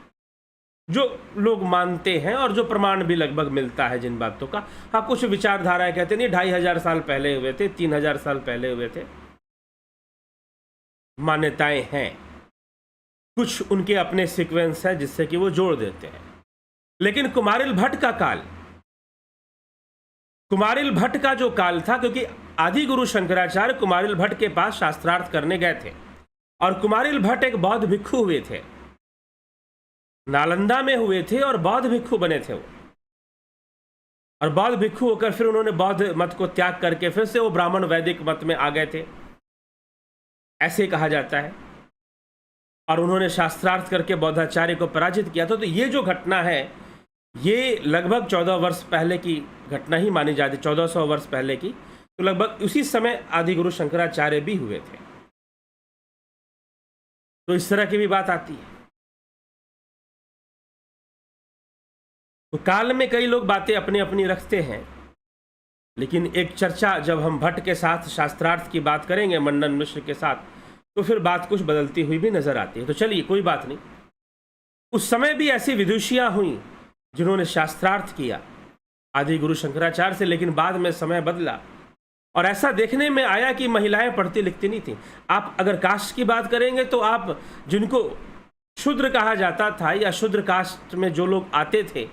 जो लोग मानते हैं और जो प्रमाण भी लगभग मिलता है जिन बातों का, हाँ कुछ विचारधाराएं कहते नहीं 2500 साल पहले हुए थे, 3000 साल पहले हुए थे, मान्यताएं हैं। कुछ उनके अपने सीक्वेंस है जिससे कि वो जोड़ देते हैं। लेकिन कुमारिल भट्ट का काल, कुमारिल भट्ट का जो काल था, क्योंकि आदि गुरु शंकराचार्य कुमारिल भट्ट के पास शास्त्रार्थ करने गए थे और कुमारिल भट्ट एक बौद्ध भिक्षु हुए थे, नालंदा में हुए थे और बौद्ध भिक्षु बने थे वो। और बौद्ध भिक्षु होकर फिर उन्होंने बौद्ध मत को त्याग करके फिर से वो ब्राह्मण वैदिक मत में आ गए थे, ऐसे कहा जाता है। और उन्होंने शास्त्रार्थ करके बौद्धाचार्य को पराजित किया था। तो ये जो घटना है ये लगभग 14 वर्ष पहले की घटना ही मानी जाती, 1400 वर्ष पहले की। तो लगभग उसी समय आदि गुरु शंकराचार्य भी हुए थे। तो इस तरह की भी बात आती है। तो काल में कई लोग बातें अपनी अपनी रखते हैं, लेकिन एक चर्चा जब हम भट्ट के साथ शास्त्रार्थ की बात करेंगे, मंडन मिश्र के साथ, तो फिर बात कुछ बदलती हुई भी नजर आती है। तो चलिए कोई बात नहीं। उस समय भी ऐसी विदुषियां हुई जिन्होंने शास्त्रार्थ किया आदि गुरु शंकराचार्य से, लेकिन बाद में समय बदला और ऐसा देखने में आया कि महिलाएं पढ़ती लिखती नहीं थी। आप अगर कास्ट की बात करेंगे तो आप जिनको शूद्र कहा जाता था या शूद्र कास्ट में जो लोग आते थे,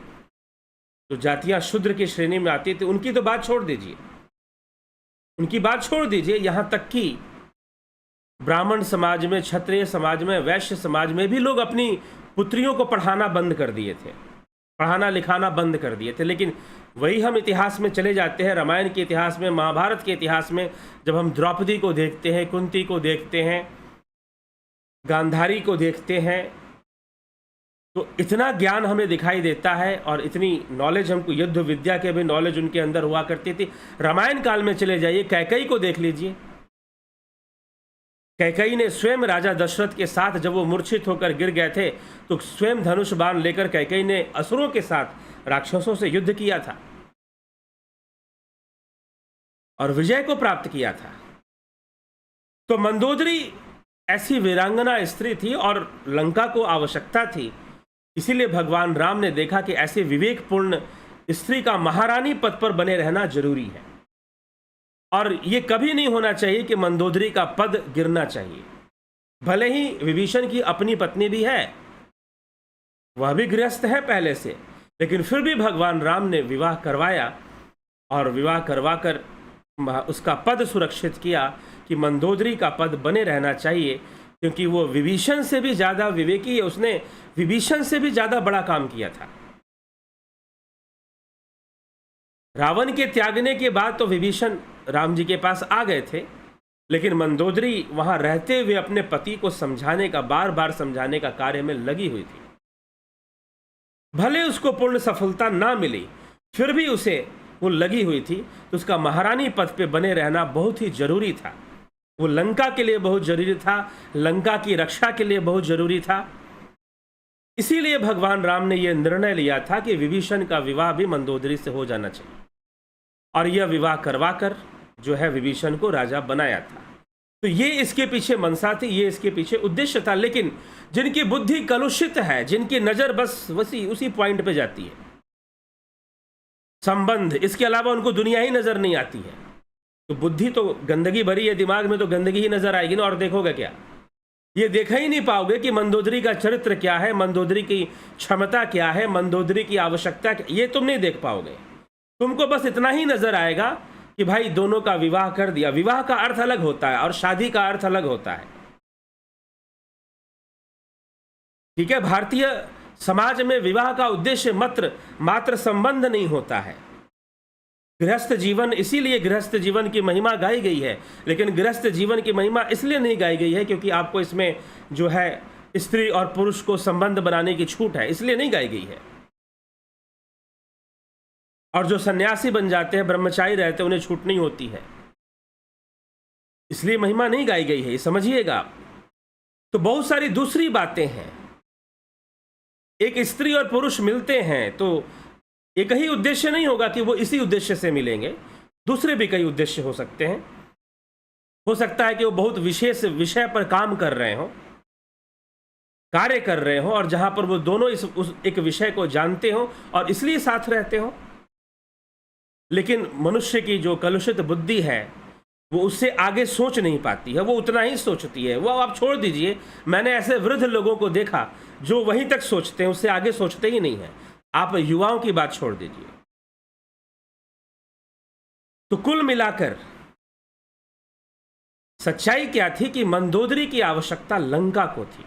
जो जातियां शूद्र की श्रेणी में आती थी, उनकी तो बात छोड़ दीजिए, उनकी बात छोड़ दीजिए। यहां तक कि ब्राह्मण समाज में, क्षत्रिय समाज में, वैश्य समाज में भी लोग अपनी पुत्रियों को पढ़ाना बंद कर दिए थे, पढ़ाना लिखाना बंद कर दिए थे। लेकिन वही हम इतिहास में चले जाते हैं, रामायण के इतिहास में, महाभारत के इतिहास में, जब हम द्रौपदी को देखते हैं, कुंती को देखते हैं, गांधारी को देखते हैं, तो इतना ज्ञान हमें दिखाई देता है और इतनी नॉलेज हमको, युद्ध विद्या के भी नॉलेज उनके अंदर हुआ करती थी। रामायण काल में चले जाइए, कैकेयी को देख लीजिए। कैकेयी ने स्वयं राजा दशरथ के साथ जब वो मूर्छित होकर गिर गए थे, तो स्वयं धनुष बाण लेकर कैकेयी ने असुरों के साथ, राक्षसों से युद्ध किया था और विजय को प्राप्त किया था। तो मंदोदरी ऐसी वीरांगना स्त्री थी और लंका को आवश्यकता थी, इसीलिए भगवान राम ने देखा कि ऐसे विवेकपूर्ण स्त्री का महारानी पद पर बने रहना जरूरी है और ये कभी नहीं होना चाहिए कि मंदोदरी का पद गिरना चाहिए। भले ही विभीषण की अपनी पत्नी भी है, वह भी गृहस्थ है पहले से, लेकिन फिर भी भगवान राम ने विवाह करवाया और विवाह करवाकर उसका पद सुरक्षित किया कि मंदोदरी का पद बने रहना चाहिए, क्योंकि वो विभीषण से भी ज्यादा विवेकी है, उसने विभीषण से भी ज्यादा बड़ा काम किया था। रावण के त्यागने के बाद तो विभीषण राम जी के पास आ गए थे, लेकिन मंदोदरी वहां रहते हुए अपने पति को समझाने का, बार बार समझाने का कार्य में लगी हुई थी। भले उसको पूर्ण सफलता ना मिली, फिर भी उसे वो लगी हुई थी। तो उसका महारानी पद पे बने रहना बहुत ही जरूरी था। वो लंका के लिए बहुत जरूरी था, लंका की रक्षा के लिए बहुत जरूरी था। इसीलिए भगवान राम ने यह निर्णय लिया था कि विभीषण का विवाह भी मंदोदरी से हो जाना चाहिए और यह विवाह करवाकर जो है विभीषण को राजा बनाया था। तो ये इसके पीछे मनसा थी, ये इसके पीछे उद्देश्य था। लेकिन जिनकी बुद्धि कलुषित है, जिनकी नजर बस उसी पॉइंट पे जाती है, संबंध, इसके अलावा उनको दुनिया ही नजर नहीं आती है, तो बुद्धि तो गंदगी भरी है, दिमाग में तो गंदगी ही नजर आएगी ना। और देखोगे क्या? ये देखा ही नहीं पाओगे कि मंदोदरी का चरित्र क्या है, मंदोदरी की क्षमता क्या है, मंदोदरी की आवश्यकता क्या, ये तुम नहीं देख पाओगे। तुमको बस इतना ही नजर आएगा कि भाई दोनों का विवाह कर दिया। विवाह का अर्थ अलग होता है और शादी का अर्थ अलग होता है, ठीक है। भारतीय समाज में विवाह का उद्देश्य मात्र संबंध नहीं होता है। गृहस्थ जीवन, इसीलिए गृहस्थ जीवन की महिमा गाई गई है, लेकिन गृहस्थ जीवन की महिमा इसलिए नहीं गाई गई है क्योंकि आपको इसमें जो है स्त्री और पुरुष को संबंध बनाने की छूट है, इसलिए नहीं गाई गई है। और जो सन्यासी बन जाते हैं, ब्रह्मचारी रहते हैं, उन्हें छूट नहीं होती है, इसलिए महिमा नहीं गाई गई है, ये समझिएगा। तो बहुत सारी दूसरी बातें हैं। एक स्त्री और पुरुष मिलते हैं तो एक ही उद्देश्य नहीं होगा कि वो इसी उद्देश्य से मिलेंगे, दूसरे भी कई उद्देश्य हो सकते हैं। हो सकता है कि वो बहुत विशेष विषय पर काम कर रहे हो, कार्य कर रहे हो, और जहां पर वो दोनों उस एक विषय को जानते हो और इसलिए साथ रहते हो। लेकिन मनुष्य की जो कलुषित बुद्धि है वो उससे आगे सोच नहीं पाती है, वो उतना ही सोचती है। वो आप छोड़ दीजिए, मैंने ऐसे वृद्ध लोगों को देखा जो वहीं तक सोचते हैं, उससे आगे सोचते ही नहीं है। आप युवाओं की बात छोड़ दीजिए। तो कुल मिलाकर सच्चाई क्या थी कि मंदोदरी की आवश्यकता लंका को थी,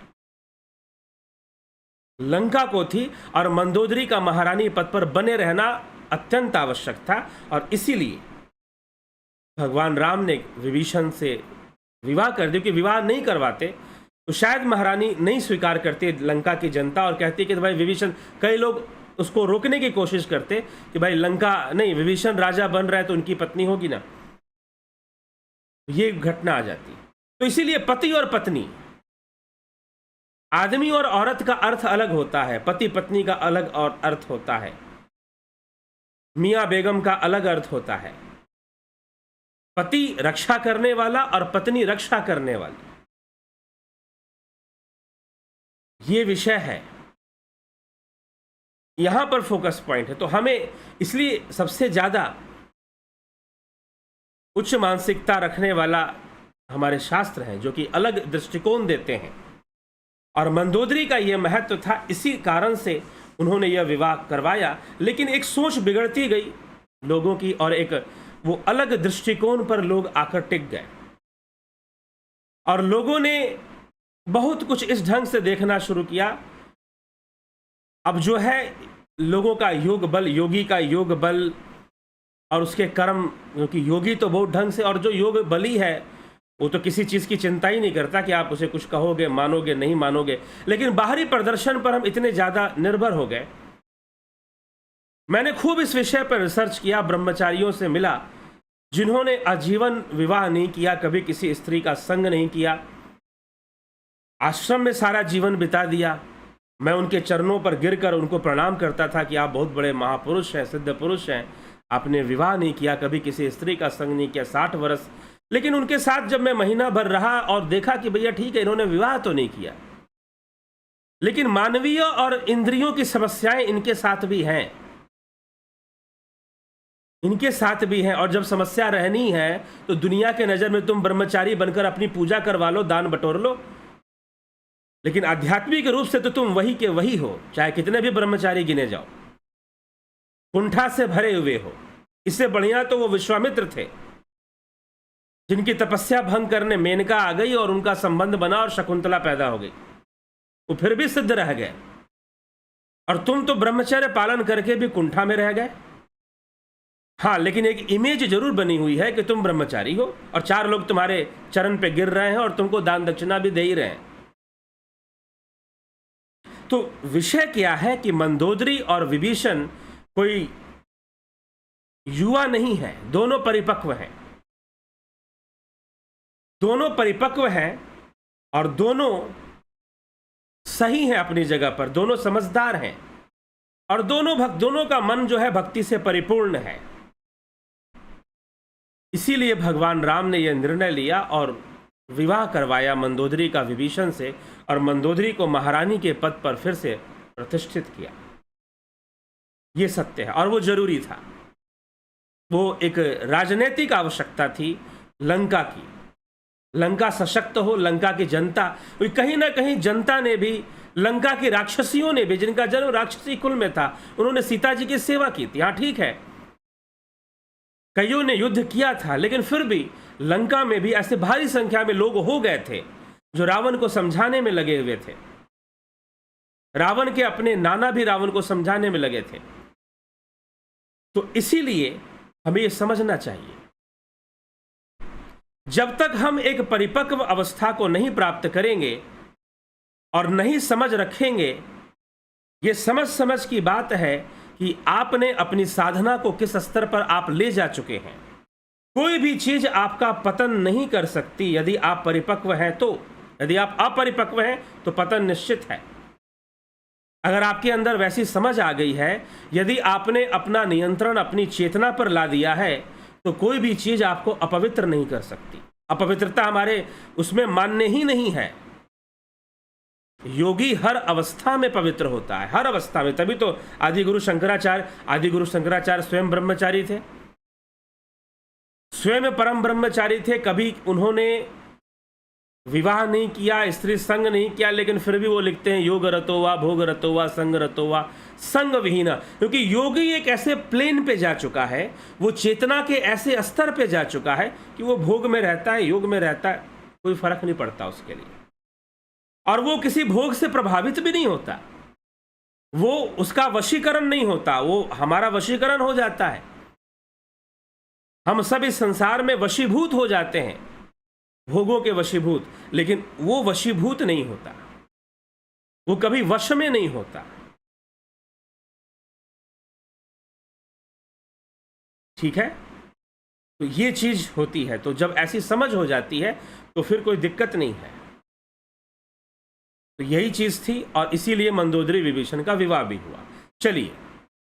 लंका को थी, और मंदोदरी का महारानी पद पर बने रहना अत्यंत आवश्यक था। और इसीलिए भगवान राम ने विभीषण से विवाह कर दिया। कि विवाह नहीं करवाते तो शायद महारानी नहीं स्वीकार करती लंका की जनता, और कहती कि भाई विभीषण, कई लोग उसको रोकने की कोशिश करते कि भाई लंका नहीं, विभीषण राजा बन रहा है तो उनकी पत्नी होगी ना, ये घटना आ जाती। तो इसीलिए पति और पत्नी, आदमी और औरत का अर्थ अलग होता है, पति पत्नी का अलग और अर्थ होता है, मियां बेगम का अलग अर्थ होता है। पति रक्षा करने वाला और पत्नी रक्षा करने वाली, ये विषय है, यहां पर फोकस पॉइंट है। तो हमें इसलिए सबसे ज्यादा उच्च मानसिकता रखने वाला हमारे शास्त्र हैं जो कि अलग दृष्टिकोण देते हैं, और मंदोदरी का यह महत्व था, इसी कारण से उन्होंने यह विवाह करवाया। लेकिन एक सोच बिगड़ती गई लोगों की, और एक वो अलग दृष्टिकोण पर लोग आकर टिक गए, और लोगों ने बहुत कुछ इस ढंग से देखना शुरू किया। अब जो है लोगों का योग बल, योगी का योग बल और उसके कर्म, क्योंकि योगी तो बहुत ढंग से, और जो योग बली है वो तो किसी चीज़ की चिंता ही नहीं करता कि आप उसे कुछ कहोगे, मानोगे नहीं मानोगे। लेकिन बाहरी प्रदर्शन पर हम इतने ज़्यादा निर्भर हो गए। मैंने खूब इस विषय पर रिसर्च किया, ब्रह्मचारियों से मिला जिन्होंने आजीवन विवाह नहीं किया, कभी किसी स्त्री का संग नहीं किया, आश्रम में सारा जीवन बिता दिया। मैं उनके चरणों पर गिरकर उनको प्रणाम करता था कि आप बहुत बड़े महापुरुष हैं, सिद्ध पुरुष हैं, आपने विवाह नहीं किया, कभी किसी स्त्री का संग नहीं किया, 60 वर्ष। लेकिन उनके साथ जब मैं महीना भर रहा और देखा कि भैया ठीक है, इन्होंने विवाह तो नहीं किया, लेकिन मानवीय और इंद्रियों की समस्याएं इनके साथ भी हैं, इनके साथ भी हैं। और जब समस्या रहनी है तो दुनिया के नज़र में तुम ब्रह्मचारी बनकर अपनी पूजा करवा लो, दान बटोर लो, लेकिन आध्यात्मिक रूप से तो तुम वही के वही हो, चाहे कितने भी ब्रह्मचारी गिने जाओ, कुंठा से भरे हुए हो। इससे बढ़िया तो वो विश्वामित्र थे जिनकी तपस्या भंग करने मेनका आ गई और उनका संबंध बना और शकुंतला पैदा हो गई, वो फिर भी सिद्ध रह गए, और तुम तो ब्रह्मचर्य पालन करके भी कुंठा में रह गए। हाँ, लेकिन एक इमेज जरूर बनी हुई है कि तुम ब्रह्मचारी हो, और 4 लोग तुम्हारे चरण पे गिर रहे हैं और तुमको दान दक्षिणा भी दे ही रहे हैं। तो विषय क्या है कि मंदोदरी और विभीषण कोई युवा नहीं है, दोनों परिपक्व हैं, दोनों परिपक्व हैं, और दोनों सही हैं अपनी जगह पर, दोनों समझदार हैं, और दोनों का मन जो है भक्ति से परिपूर्ण है। इसीलिए भगवान राम ने यह निर्णय लिया और विवाह करवाया मंदोदरी का विभीषण से, और मंदोदरी को महारानी के पद पर फिर से प्रतिष्ठित किया। यह सत्य है, और वो जरूरी था, वो एक राजनीतिक आवश्यकता थी लंका की। लंका सशक्त हो, लंका की जनता, कहीं ना कहीं जनता ने भी, लंका की राक्षसियों ने भी, जिनका जन्म राक्षसी कुल में था, उन्होंने सीता जी की सेवा की थी। हाँ ठीक है, कईयों ने युद्ध किया था, लेकिन फिर भी लंका में भी ऐसे भारी संख्या में लोग हो गए थे जो रावण को समझाने में लगे हुए थे। रावण के अपने नाना भी रावण को समझाने में लगे थे। तो इसीलिए हमें यह समझना चाहिए, जब तक हम एक परिपक्व अवस्था को नहीं प्राप्त करेंगे और नहीं समझ रखेंगे, यह समझ की बात है कि आपने अपनी साधना को किस स्तर पर आप ले जा चुके हैं। कोई भी चीज आपका पतन नहीं कर सकती यदि आप परिपक्व हैं तो। यदि आप अपरिपक्व हैं तो पतन निश्चित है। अगर आपके अंदर वैसी समझ आ गई है, यदि आपने अपना नियंत्रण अपनी चेतना पर ला दिया है, तो कोई भी चीज आपको अपवित्र नहीं कर सकती। अपवित्रता हमारे उसमें मान्य ही नहीं है। योगी हर अवस्था में पवित्र होता है, हर अवस्था में। तभी तो आदि गुरु शंकराचार्य स्वयं ब्रह्मचारी थे, स्वयं परम ब्रह्मचारी थे। कभी उन्होंने विवाह नहीं किया, स्त्री संग नहीं किया, लेकिन फिर भी वो लिखते हैं योग रतो वा, भोग रतो वा, संग रतो वा, संग विहीन, क्योंकि योगी एक ऐसे प्लेन पे जा चुका है, वो चेतना के ऐसे स्तर पे जा चुका है कि वो भोग में रहता है, योग में रहता है, कोई फर्क नहीं पड़ता उसके लिए, और वो किसी भोग से प्रभावित भी नहीं होता, वो उसका वशीकरण नहीं होता, वो हमारा वशीकरण हो जाता है। हम सब इस संसार में वशीभूत हो जाते हैं, भोगों के वशीभूत, लेकिन वो वशीभूत नहीं होता, वो कभी वश में नहीं होता। ठीक है, तो ये चीज होती है। तो जब ऐसी समझ हो जाती है तो फिर कोई दिक्कत नहीं है। तो यही चीज थी, और इसीलिए मंदोदरी विभीषण का विवाह भी हुआ। चलिए,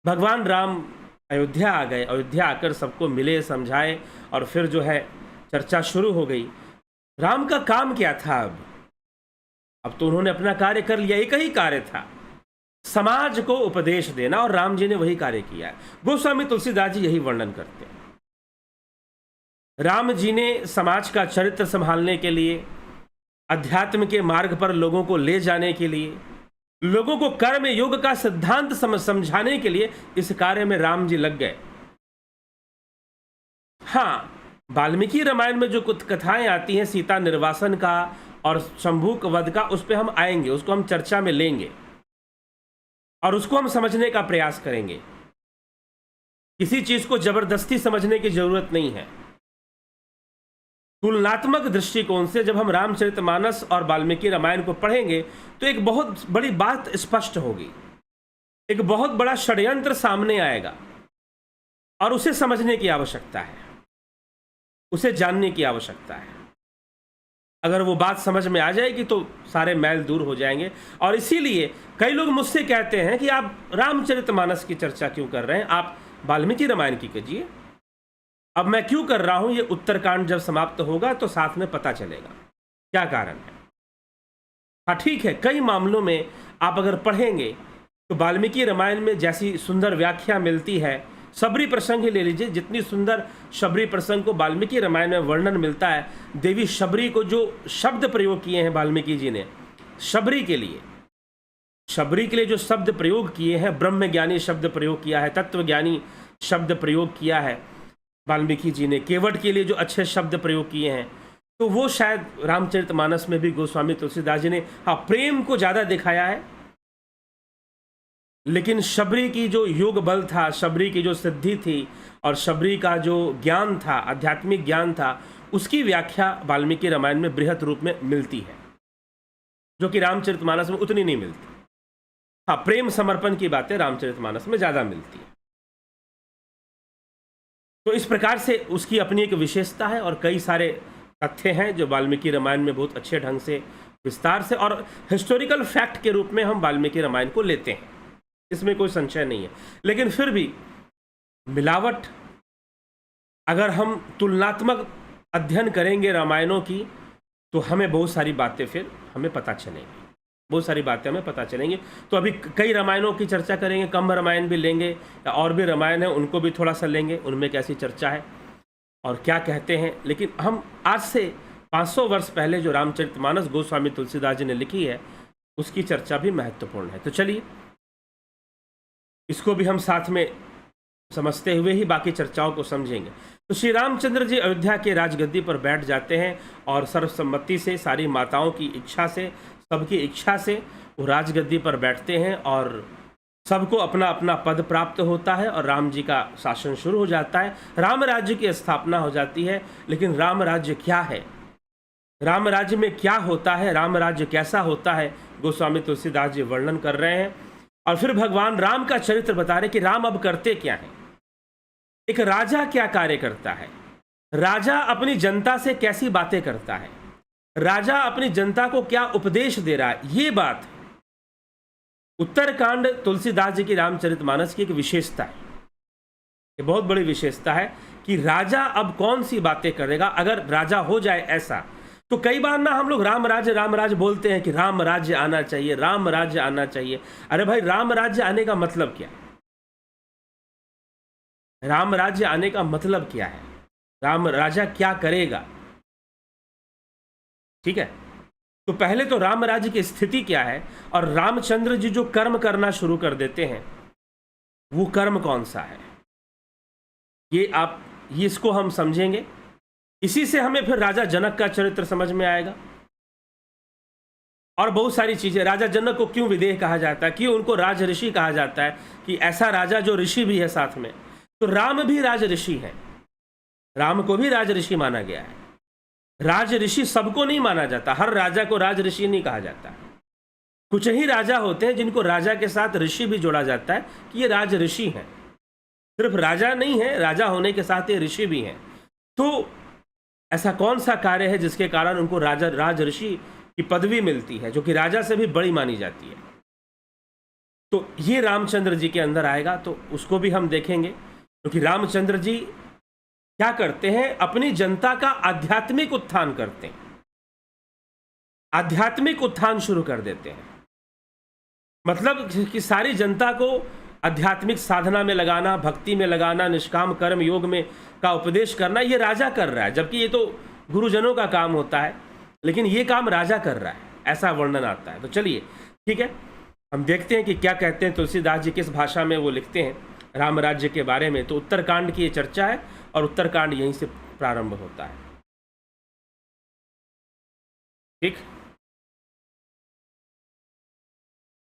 भगवान राम अयोध्या आ गए, अयोध्या आकर सबको मिले, समझाए, और फिर जो है चर्चा शुरू हो गई। राम का काम क्या था? अब तो उन्होंने अपना कार्य कर लिया, एक ही कार्य था, समाज को उपदेश देना, और राम जी ने वही कार्य किया है। गोस्वामी तुलसीदास जी यही वर्णन करते हैं। राम जी ने समाज का चरित्र संभालने के लिए, अध्यात्म के मार्ग पर लोगों को ले जाने के लिए, लोगों को कर्म योग का सिद्धांत समझाने के लिए इस कार्य में राम जी लग गए। हाँ, वाल्मीकि रामायण में जो कुछ कथाएं आती हैं सीता निर्वासन का और शंभूक वध का, उस पर हम आएंगे, उसको हम चर्चा में लेंगे और उसको हम समझने का प्रयास करेंगे। किसी चीज को जबरदस्ती समझने की जरूरत नहीं है। तुलनात्मक दृष्टिकोण से जब हम रामचरितमानस और वाल्मीकि रामायण को पढ़ेंगे तो एक बहुत बड़ी बात स्पष्ट होगी, एक बहुत बड़ा षड्यंत्र सामने आएगा, और उसे समझने की आवश्यकता है, उसे जानने की आवश्यकता है। अगर वो बात समझ में आ जाएगी तो सारे मैल दूर हो जाएंगे। और इसीलिए कई लोग मुझसे कहते हैं कि आप रामचरितमानस की चर्चा क्यों कर रहे हैं, आप वाल्मीकि रामायण की कीजिए। अब मैं क्यों कर रहा हूं, ये उत्तरकांड जब समाप्त होगा तो साथ में पता चलेगा क्या कारण है। हाँ ठीक है, कई मामलों में आप अगर पढ़ेंगे तो वाल्मीकि रामायण में जैसी सुंदर व्याख्या मिलती है, शबरी प्रसंग ही ले लीजिए, जितनी सुंदर शबरी प्रसंग को वाल्मीकि रामायण में वर्णन मिलता है, देवी शबरी को जो शब्द प्रयोग किए हैं वाल्मीकि जी ने शबरी के लिए जो शब्द प्रयोग किए हैं, ब्रह्मज्ञानी शब्द प्रयोग किया है, तत्वज्ञानी शब्द प्रयोग किया है वाल्मीकि जी ने, केवट के लिए जो अच्छे शब्द प्रयोग किए हैं, तो वो शायद रामचरितमानस में भी गोस्वामी तुलसीदास जी ने हाँ प्रेम को ज़्यादा दिखाया है, लेकिन शबरी की जो योग बल था, शबरी की जो सिद्धि थी और शबरी का जो ज्ञान था, आध्यात्मिक ज्ञान था, उसकी व्याख्या वाल्मीकि रामायण में बृहत रूप में मिलती है, जो कि रामचरितमानस में उतनी नहीं मिलती। हाँ, प्रेम समर्पण की बातें रामचरितमानस में ज़्यादा मिलती है। तो इस प्रकार से उसकी अपनी एक विशेषता है, और कई सारे तथ्य हैं जो वाल्मीकि रामायण में बहुत अच्छे ढंग से विस्तार से और हिस्टोरिकल फैक्ट के रूप में हम वाल्मीकि रामायण को लेते हैं, इसमें कोई संशय नहीं है। लेकिन फिर भी मिलावट, अगर हम तुलनात्मक अध्ययन करेंगे रामायणों की, तो हमें बहुत सारी बातें फिर हमें पता चलेंगी, बहुत सारी बातें हमें पता चलेंगी। तो अभी कई रामायणों की चर्चा करेंगे, कम रामायण भी लेंगे, या और भी रामायण है उनको भी थोड़ा सा लेंगे, उनमें कैसी चर्चा है और क्या कहते हैं। लेकिन हम आज से 500 वर्ष पहले जो रामचरितमानस गोस्वामी तुलसीदास जी ने लिखी है, उसकी चर्चा भी महत्वपूर्ण है। तो चलिए, इसको भी हम साथ में समझते हुए ही बाकी चर्चाओं को समझेंगे। तो श्री रामचंद्र जी अयोध्या के राजगद्दी पर बैठ जाते हैं, और सर्वसम्मति से, सारी माताओं की इच्छा से, सबकी इच्छा से वो राजगद्दी पर बैठते हैं, और सबको अपना अपना पद प्राप्त होता है, और राम जी का शासन शुरू हो जाता है, राम राज्य की स्थापना हो जाती है। लेकिन राम राज्य क्या है, राम राज्य में क्या होता है, राम राज्य कैसा होता है, गोस्वामी तुलसीदास जी वर्णन कर रहे हैं। और फिर भगवान राम का चरित्र बता रहे कि राम अब करते क्या हैं, एक राजा क्या कार्य करता है, राजा अपनी जनता से कैसी बातें करता है, राजा अपनी जनता को क्या उपदेश दे रहा है, ये बात है। उत्तरकांड तुलसीदास जी की रामचरितमानस की एक विशेषता है, ये बहुत बड़ी विशेषता है कि राजा अब कौन सी बातें करेगा। अगर राजा हो जाए ऐसा, तो कई बार ना हम लोग राम राज्य बोलते हैं कि राम राज्य आना चाहिए, राम राज्य आना चाहिए। अरे भाई, राम राज्य आने का मतलब क्या? राम राज्य आने का मतलब क्या है? राम राजा क्या करेगा? ठीक है, तो पहले तो राम राज्य की स्थिति क्या है और रामचंद्र जी जो कर्म करना शुरू कर देते हैं वो कर्म कौन सा है, ये इसको हम समझेंगे। इसी से हमें फिर राजा जनक का चरित्र समझ में आएगा और बहुत सारी चीजें। राजा जनक को क्यों विदेह कहा जाता है, क्यों उनको राज ऋषि कहा जाता है, कि ऐसा राजा जो ऋषि भी है साथ में। तो राम भी राज ऋषि है, राम को भी राज ऋषि माना गया है। राज ऋषि सबको नहीं माना जाता, हर राजा को राज ऋषि नहीं कहा जाता। कुछ ही राजा होते हैं जिनको राजा के साथ ऋषि भी जोड़ा जाता है कि ये राज ऋषि हैं। सिर्फ राजा नहीं है, राजा होने के साथ ये ऋषि भी हैं। तो ऐसा कौन सा कार्य है जिसके कारण उनको राज ऋषि की पदवी मिलती है, जो कि राजा से भी बड़ी मानी जाती है। तो ये रामचंद्र जी के अंदर आएगा, तो उसको भी हम देखेंगे। क्योंकि रामचंद्र जी क्या करते हैं, अपनी जनता का आध्यात्मिक उत्थान करते हैं, आध्यात्मिक उत्थान शुरू कर देते हैं। मतलब कि सारी जनता को आध्यात्मिक साधना में लगाना, भक्ति में लगाना, निष्काम कर्म योग में का उपदेश करना, ये राजा कर रहा है। जबकि ये तो गुरुजनों का काम होता है, लेकिन ये काम राजा कर रहा है, ऐसा वर्णन आता है। तो चलिए ठीक है, हम देखते हैं कि क्या कहते हैं तुलसीदास जी, किस भाषा में वो लिखते हैं राम राज्य के बारे में। तो उत्तरकांड की ये चर्चा है और उत्तरकांड यहीं से प्रारंभ होता है। ठीक,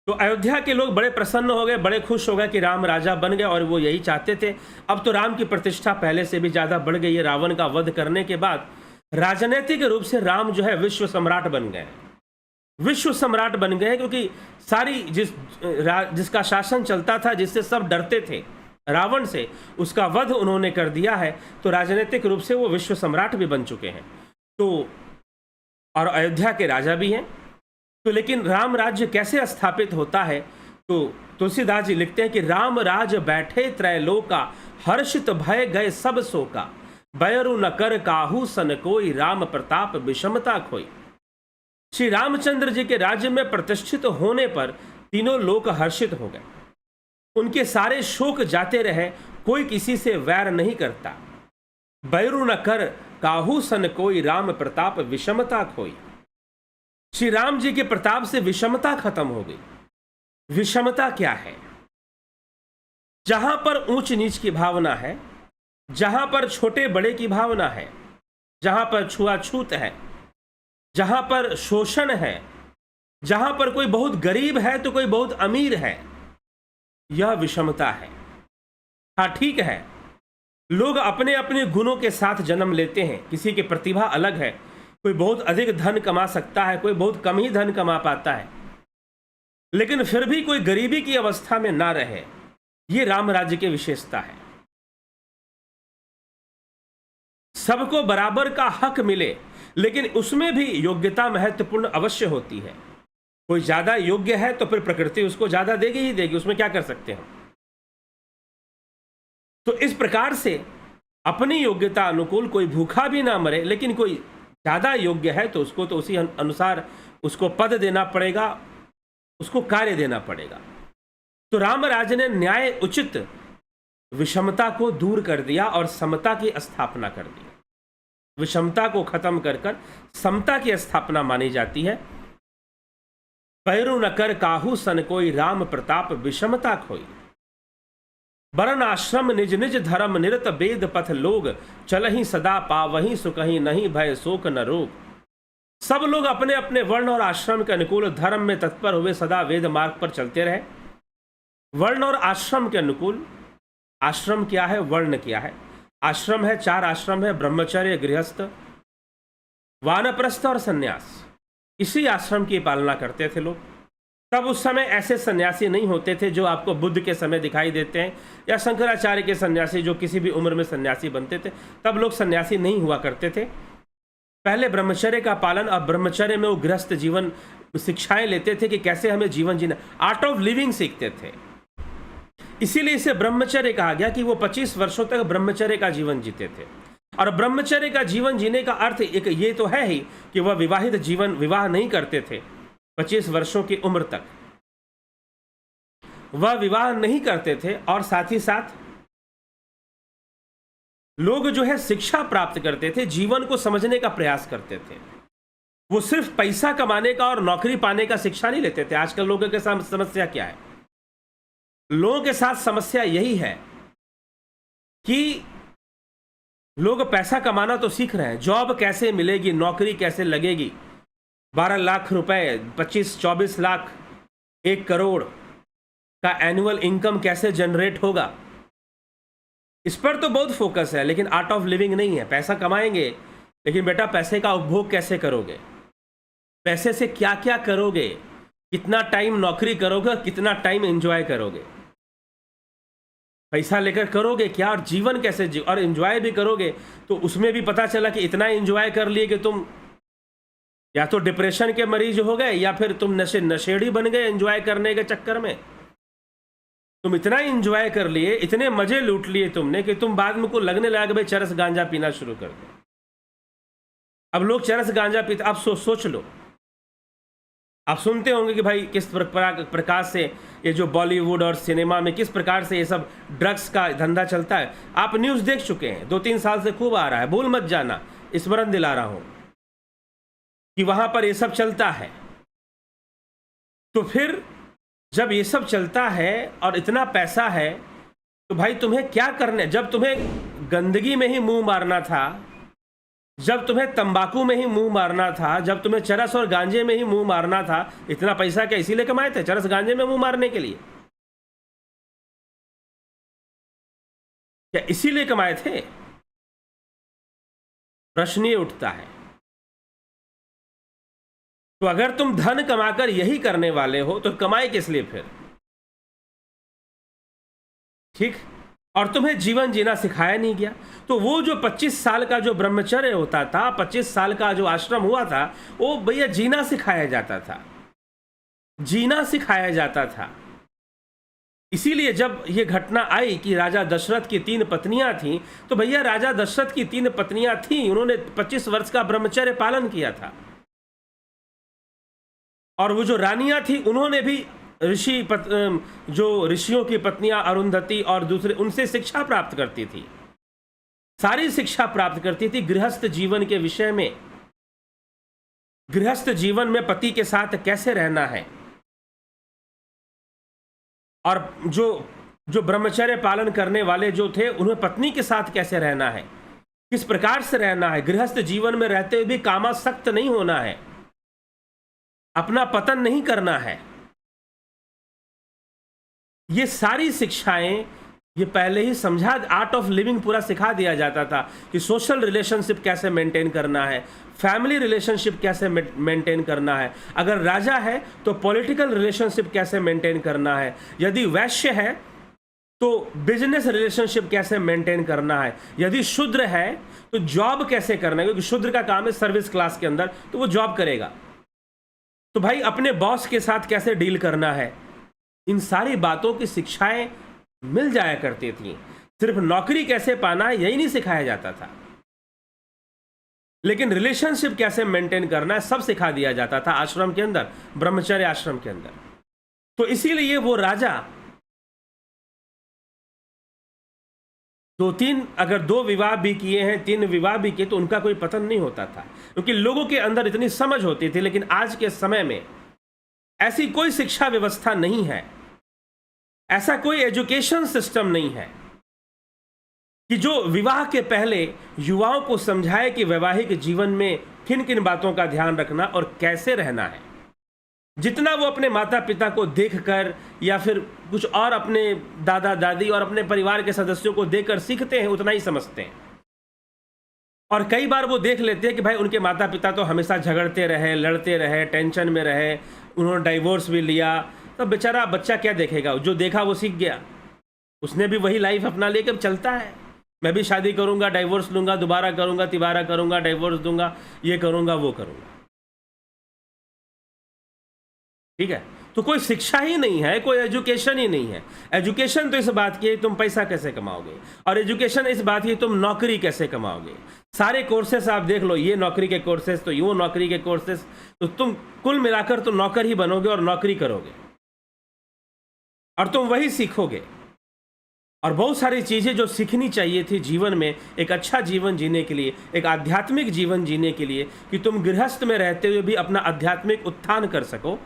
तो अयोध्या के लोग बड़े प्रसन्न हो गए, बड़े खुश हो गए कि राम राजा बन गए, और वो यही चाहते थे। अब तो राम की प्रतिष्ठा पहले से भी ज्यादा बढ़ गई है। रावण का वध करने के बाद राजनीतिक रूप से राम जो है विश्व सम्राट बन गए, विश्व सम्राट बन गए। क्योंकि सारी जिसका शासन चलता था, जिससे सब डरते थे रावण से, उसका वध उन्होंने कर दिया है। तो राजनीतिक रूप से वो विश्व सम्राट भी बन चुके हैं, तो और अयोध्या के राजा भी हैं। तो लेकिन राम राज्य कैसे स्थापित होता है, तो तुलसीदास जी लिखते हैं कि राम राज बैठे त्रैलोका, हर्षित भय गए सब शोका, बैरु न कर काहू सन कोई, राम प्रताप विषमता खोई। श्री रामचंद्र जी के राज्य में प्रतिष्ठित होने पर तीनों लोक हर्षित हो गए, उनके सारे शोक जाते रहे, कोई किसी से वैर नहीं करता। बैरु न कर काहू सन कोई, राम प्रताप विषमता खोई। श्री राम जी के प्रताप से विषमता खत्म हो गई। विषमता क्या है? जहां पर ऊंच नीच की भावना है, जहां पर छोटे बड़े की भावना है, जहां पर छुआछूत है, जहां पर शोषण है, जहां पर कोई बहुत गरीब है तो कोई बहुत अमीर है, यह विषमता है। हाँ ठीक है, लोग अपने अपने गुणों के साथ जन्म लेते हैं, किसी की प्रतिभा अलग है, कोई बहुत अधिक धन कमा सकता है, कोई बहुत कम ही धन कमा पाता है, लेकिन फिर भी कोई गरीबी की अवस्था में ना रहे। ये राम राज्य की विशेषता है। सबको बराबर का हक मिले, लेकिन उसमें भी योग्यता महत्वपूर्ण अवश्य होती है। कोई ज्यादा योग्य है तो फिर प्रकृति उसको ज्यादा देगी ही देगी, उसमें क्या कर सकते हैं। तो इस प्रकार से अपनी योग्यता अनुकूल कोई भूखा भी ना मरे, लेकिन कोई ज्यादा योग्य है तो उसको तो उसी अनुसार उसको पद देना पड़ेगा, उसको कार्य देना पड़ेगा। तो रामराज ने न्याय उचित विषमता को दूर कर दिया और समता की स्थापना कर दी। विषमता को खत्म कर समता की स्थापना मानी जाती है। पैरु न कर काहू सन कोई, राम प्रताप विषमता खोई। वर्ण आश्रम निज निज धर्म, निरत वेद पथ लोग, चलहि सदा पावहि सुकहि, नहीं भय शोक न रोग। सब लोग अपने अपने वर्ण और आश्रम के अनुकूल धर्म में तत्पर हुए सदा वेद मार्ग पर चलते रहे। वर्ण और आश्रम के अनुकूल, आश्रम क्या है, वर्ण क्या है। आश्रम है, 4 आश्रम है, ब्रह्मचर्य, गृहस्थ, वानप्रस्थ और सन्यास। इसी आश्रम की पालना करते थे लोग। तब उस समय ऐसे सन्यासी नहीं होते थे जो आपको बुद्ध के समय दिखाई देते हैं, या शंकराचार्य के सन्यासी जो किसी भी उम्र में सन्यासी बनते थे। तब लोग सन्यासी नहीं हुआ करते थे। पहले ब्रह्मचर्य का पालन, अब ब्रह्मचर्य में वो गृहस्थ जीवन शिक्षाएं लेते थे कि कैसे हमें जीवन जीना, आर्ट ऑफ लिविंग सीखते थे। इसीलिए इसे ब्रह्मचर्य कहा गया कि वो 25 वर्षों तक ब्रह्मचर्य का जीवन जीते थे। और ब्रह्मचर्य का जीवन जीने का अर्थ एक ये तो है ही कि वह विवाहित जीवन, विवाह नहीं करते थे 25 वर्षों की उम्र तक, वह विवाह नहीं करते थे। और साथ ही साथ लोग जो है शिक्षा प्राप्त करते थे, जीवन को समझने का प्रयास करते थे। वो सिर्फ पैसा कमाने का और नौकरी पाने का शिक्षा नहीं लेते थे। आजकल लोगों के साथ समस्या क्या है? लोगों के साथ समस्या यही है कि लोग पैसा कमाना तो सीख रहे हैं, जॉब कैसे मिलेगी, नौकरी कैसे लगेगी, 12 लाख रुपए, 25-24 लाख, 1 करोड़ का एनुअल इनकम कैसे जनरेट होगा, इस पर तो बहुत फोकस है, लेकिन आर्ट ऑफ लिविंग नहीं है। पैसा कमाएंगे, लेकिन बेटा पैसे का उपभोग कैसे करोगे, पैसे से क्या क्या करोगे, कितना टाइम नौकरी करोगे, कितना टाइम एंजॉय करोगे, पैसा लेकर करोगे क्या, और जीवन कैसे और एंजॉय भी करोगे तो उसमें भी पता चला कि इतना एंजॉय कर लिए कि तुम या तो डिप्रेशन के मरीज हो गए या फिर तुम नशेड़ी बन गए एंजॉय करने के चक्कर में। तुम इतना एंजॉय कर लिए, इतने मजे लूट लिए तुमने कि तुम बाद में को लगने लगा भाई चरस गांजा पीना शुरू कर दो। अब लोग चरस गांजा पीते, आप सोच लो, आप सुनते होंगे कि भाई किस प्रकार से ये जो बॉलीवुड और सिनेमा में किस प्रकार से ये सब ड्रग्स का धंधा चलता है। आप न्यूज़ देख चुके हैं, 2-3 साल से खूब आ रहा है, भूल मत जाना, स्मरण दिला रहा हूं कि वहां पर ये सब चलता है। तो फिर जब ये सब चलता है और इतना पैसा है तो भाई तुम्हें क्या करने, जब तुम्हें गंदगी में ही मुंह मारना था, जब तुम्हें तंबाकू में ही मुंह मारना था, जब तुम्हें चरस और गांजे में ही मुंह मारना था, इतना पैसा क्या इसीलिए कमाए थे, चरस गांजे में मुंह मारने के लिए? क्या इसीलिए कमाए थे? प्रश्न ये उठता है। तो अगर तुम धन कमाकर यही करने वाले हो तो कमाए किस लिए फिर? ठीक, और तुम्हें जीवन जीना सिखाया नहीं गया। तो वो जो 25 साल का जो ब्रह्मचर्य होता था, 25 साल का जो आश्रम हुआ था, वो भैया जीना सिखाया जाता था, जीना सिखाया जाता था। इसीलिए जब ये घटना आई कि राजा दशरथ की 3 पत्नियां थीं, तो भैया राजा दशरथ की 3 पत्नियां थीं, उन्होंने 25 वर्ष का ब्रह्मचर्य पालन किया था। और वो जो रानियां थी उन्होंने भी जो ऋषियों की पत्नियां अरुंधति और दूसरे, उनसे शिक्षा प्राप्त करती थी, सारी शिक्षा प्राप्त करती थी गृहस्थ जीवन के विषय में, गृहस्थ जीवन में पति के साथ कैसे रहना है, और जो ब्रह्मचर्य पालन करने वाले जो थे उन्हें पत्नी के साथ कैसे रहना है, किस प्रकार से रहना है, गृहस्थ जीवन में रहते हुए भी कामासक्त नहीं होना है, अपना पतन नहीं करना है। ये सारी शिक्षाएं ये पहले ही समझा, आर्ट ऑफ लिविंग पूरा सिखा दिया जाता था कि सोशल रिलेशनशिप कैसे मेंटेन करना है, फैमिली रिलेशनशिप कैसे मेंटेन करना है, अगर राजा है तो पॉलिटिकल रिलेशनशिप कैसे मेंटेन करना है, यदि वैश्य है तो बिजनेस रिलेशनशिप कैसे मेंटेन करना है, यदि शूद्र है तो जॉब कैसे करना है, क्योंकि शूद्र का काम है सर्विस क्लास के अंदर, तो वो जॉब करेगा। तो भाई अपने बॉस के साथ कैसे डील करना है, इन सारी बातों की शिक्षाएं मिल जाया करती थी। सिर्फ नौकरी कैसे पाना है यही नहीं सिखाया जाता था, लेकिन रिलेशनशिप कैसे मेंटेन करना है सब सिखा दिया जाता था आश्रम के अंदर, ब्रह्मचर्य आश्रम के अंदर। तो इसीलिए वो राजा अगर 2 विवाह भी किए हैं, 3 विवाह भी किए, तो उनका कोई पतन नहीं होता था, क्योंकि लोगों के अंदर इतनी समझ होती थी। लेकिन आज के समय में ऐसी कोई शिक्षा व्यवस्था नहीं है, ऐसा कोई एजुकेशन सिस्टम नहीं है कि जो विवाह के पहले युवाओं को समझाए कि वैवाहिक जीवन में किन किन बातों का ध्यान रखना और कैसे रहना है। जितना वो अपने माता पिता को देखकर या फिर कुछ और अपने दादा दादी और अपने परिवार के सदस्यों को देखकर सीखते हैं, उतना ही समझते हैं। और कई बार वो देख लेते हैं कि भाई उनके माता पिता तो हमेशा झगड़ते रहे, लड़ते रहे, टेंशन में रहे, उन्होंने डाइवोर्स भी लिया, तो बेचारा बच्चा क्या देखेगा, जो देखा वो सीख गया, उसने भी वही लाइफ अपना लेकर चलता है। मैं भी शादी करूंगा, डाइवोर्स लूंगा, दोबारा करूंगा, तिबारा करूंगा, डाइवोर्स दूंगा, ये करूंगा, वो करूंगा। ठीक है, तो कोई शिक्षा ही नहीं है, कोई एजुकेशन ही नहीं है। एजुकेशन तो इस बात की है तुम पैसा कैसे कमाओगे, और एजुकेशन इस बात की तुम नौकरी कैसे कमाओगे। सारे कोर्सेस आप देख लो, ये नौकरी के कोर्सेस तो वो नौकरी के कोर्सेस, तो तुम कुल मिलाकर तो नौकर ही बनोगे और नौकरी करोगे और तुम वही सीखोगे। और बहुत सारी चीज़ें जो सीखनी चाहिए थी जीवन में, एक अच्छा जीवन जीने के लिए, एक आध्यात्मिक जीवन जीने के लिए, कि तुम गृहस्थ में रहते हुए भी अपना आध्यात्मिक उत्थान कर सको,